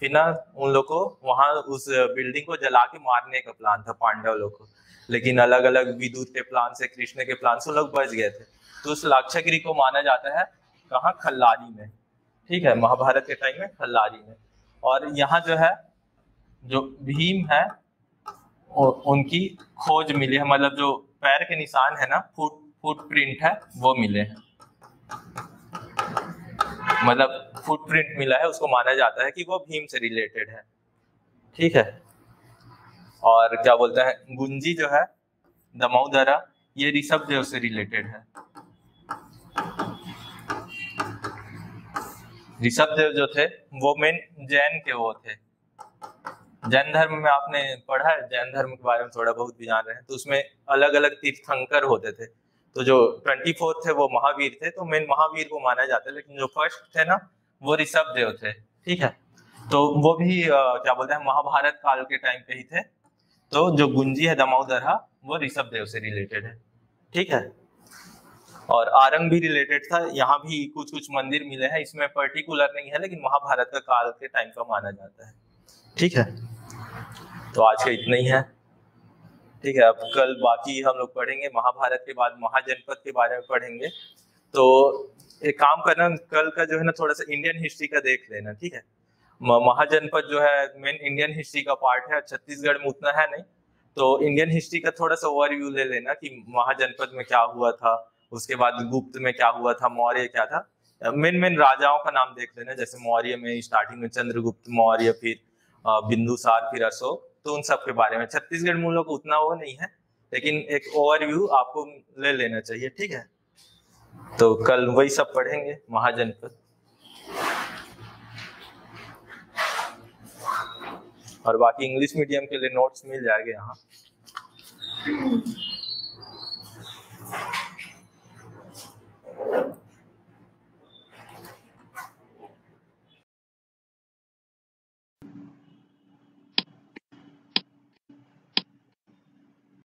फिर ना उन लोग को वहां उस बिल्डिंग को जला के मारने का प्लान था पांडव लोग को, लेकिन अलग अलग विदुर के प्लान से, कृष्ण के प्लान से उन लोग बच गए थे। तो उस लाक्षागृह को माना जाता है कहाँ? खल्लारी में। ठीक है, महाभारत के टाइम में खल्लारी में। और यहाँ जो है, जो भीम है उनकी खोज मिली है, मतलब जो पैर के निशान है ना, फुटप्रिंट है, वो मिले हैं। मतलब फुटप्रिंट मिला है, उसको माना जाता है कि वो भीम से रिलेटेड है। ठीक है, और क्या बोलता है, गुंजी जो है दमऊ दरहा, ये ऋषभ देव से रिलेटेड है। ऋषभ देव जो थे वो मेन जैन के वो थे। जैन धर्म में आपने पढ़ा है, जैन धर्म के बारे में थोड़ा बहुत भी जान रहे हैं, तो उसमें अलग अलग तीर्थंकर होते थे। तो जो 24 थे वो महावीर थे, तो मेन महावीर को माना जाता है, लेकिन जो फर्स्ट थे ना वो ऋषभ देव थे। ठीक है, तो वो भी क्या बोलते हैं, महाभारत काल के टाइम पे ही थे। तो जो गुंजी है दमऊ दरहा, वो ऋषभ देव से रिलेटेड है। ठीक है, और आरंग भी रिलेटेड था। यहाँ भी कुछ कुछ मंदिर मिले हैं, इसमें पर्टिकुलर नहीं है, लेकिन महाभारत का काल के टाइम का माना जाता है। ठीक है, तो आज का इतना ही है। ठीक है, अब कल बाकी हम लोग पढ़ेंगे, महाभारत के बाद महाजनपद के बारे में पढ़ेंगे। तो एक काम करना, कल का जो है ना थोड़ा सा इंडियन हिस्ट्री का देख लेना। ठीक है, महाजनपद जो है मेन इंडियन हिस्ट्री का पार्ट है, छत्तीसगढ़ में उतना है नहीं, तो इंडियन हिस्ट्री का थोड़ा सा ओवरव्यू ले लेना कि महाजनपद में क्या हुआ था, उसके बाद गुप्त में क्या हुआ था, मौर्य क्या था। मेन मेन राजाओं का नाम देख लेना, जैसे मौर्य में स्टार्टिंग में चंद्रगुप्त मौर्य, फिर बिंदुसार, फिर अशोक, तो उन सब के बारे में। छत्तीसगढ़ में उन लोग उतना वो नहीं है, लेकिन एक ओवरव्यू आपको ले लेना चाहिए, ठीक है। तो कल वही सब पढ़ेंगे, महाजनपद। और बाकी इंग्लिश मीडियम के लिए नोट्स मिल जाएंगे यहाँ।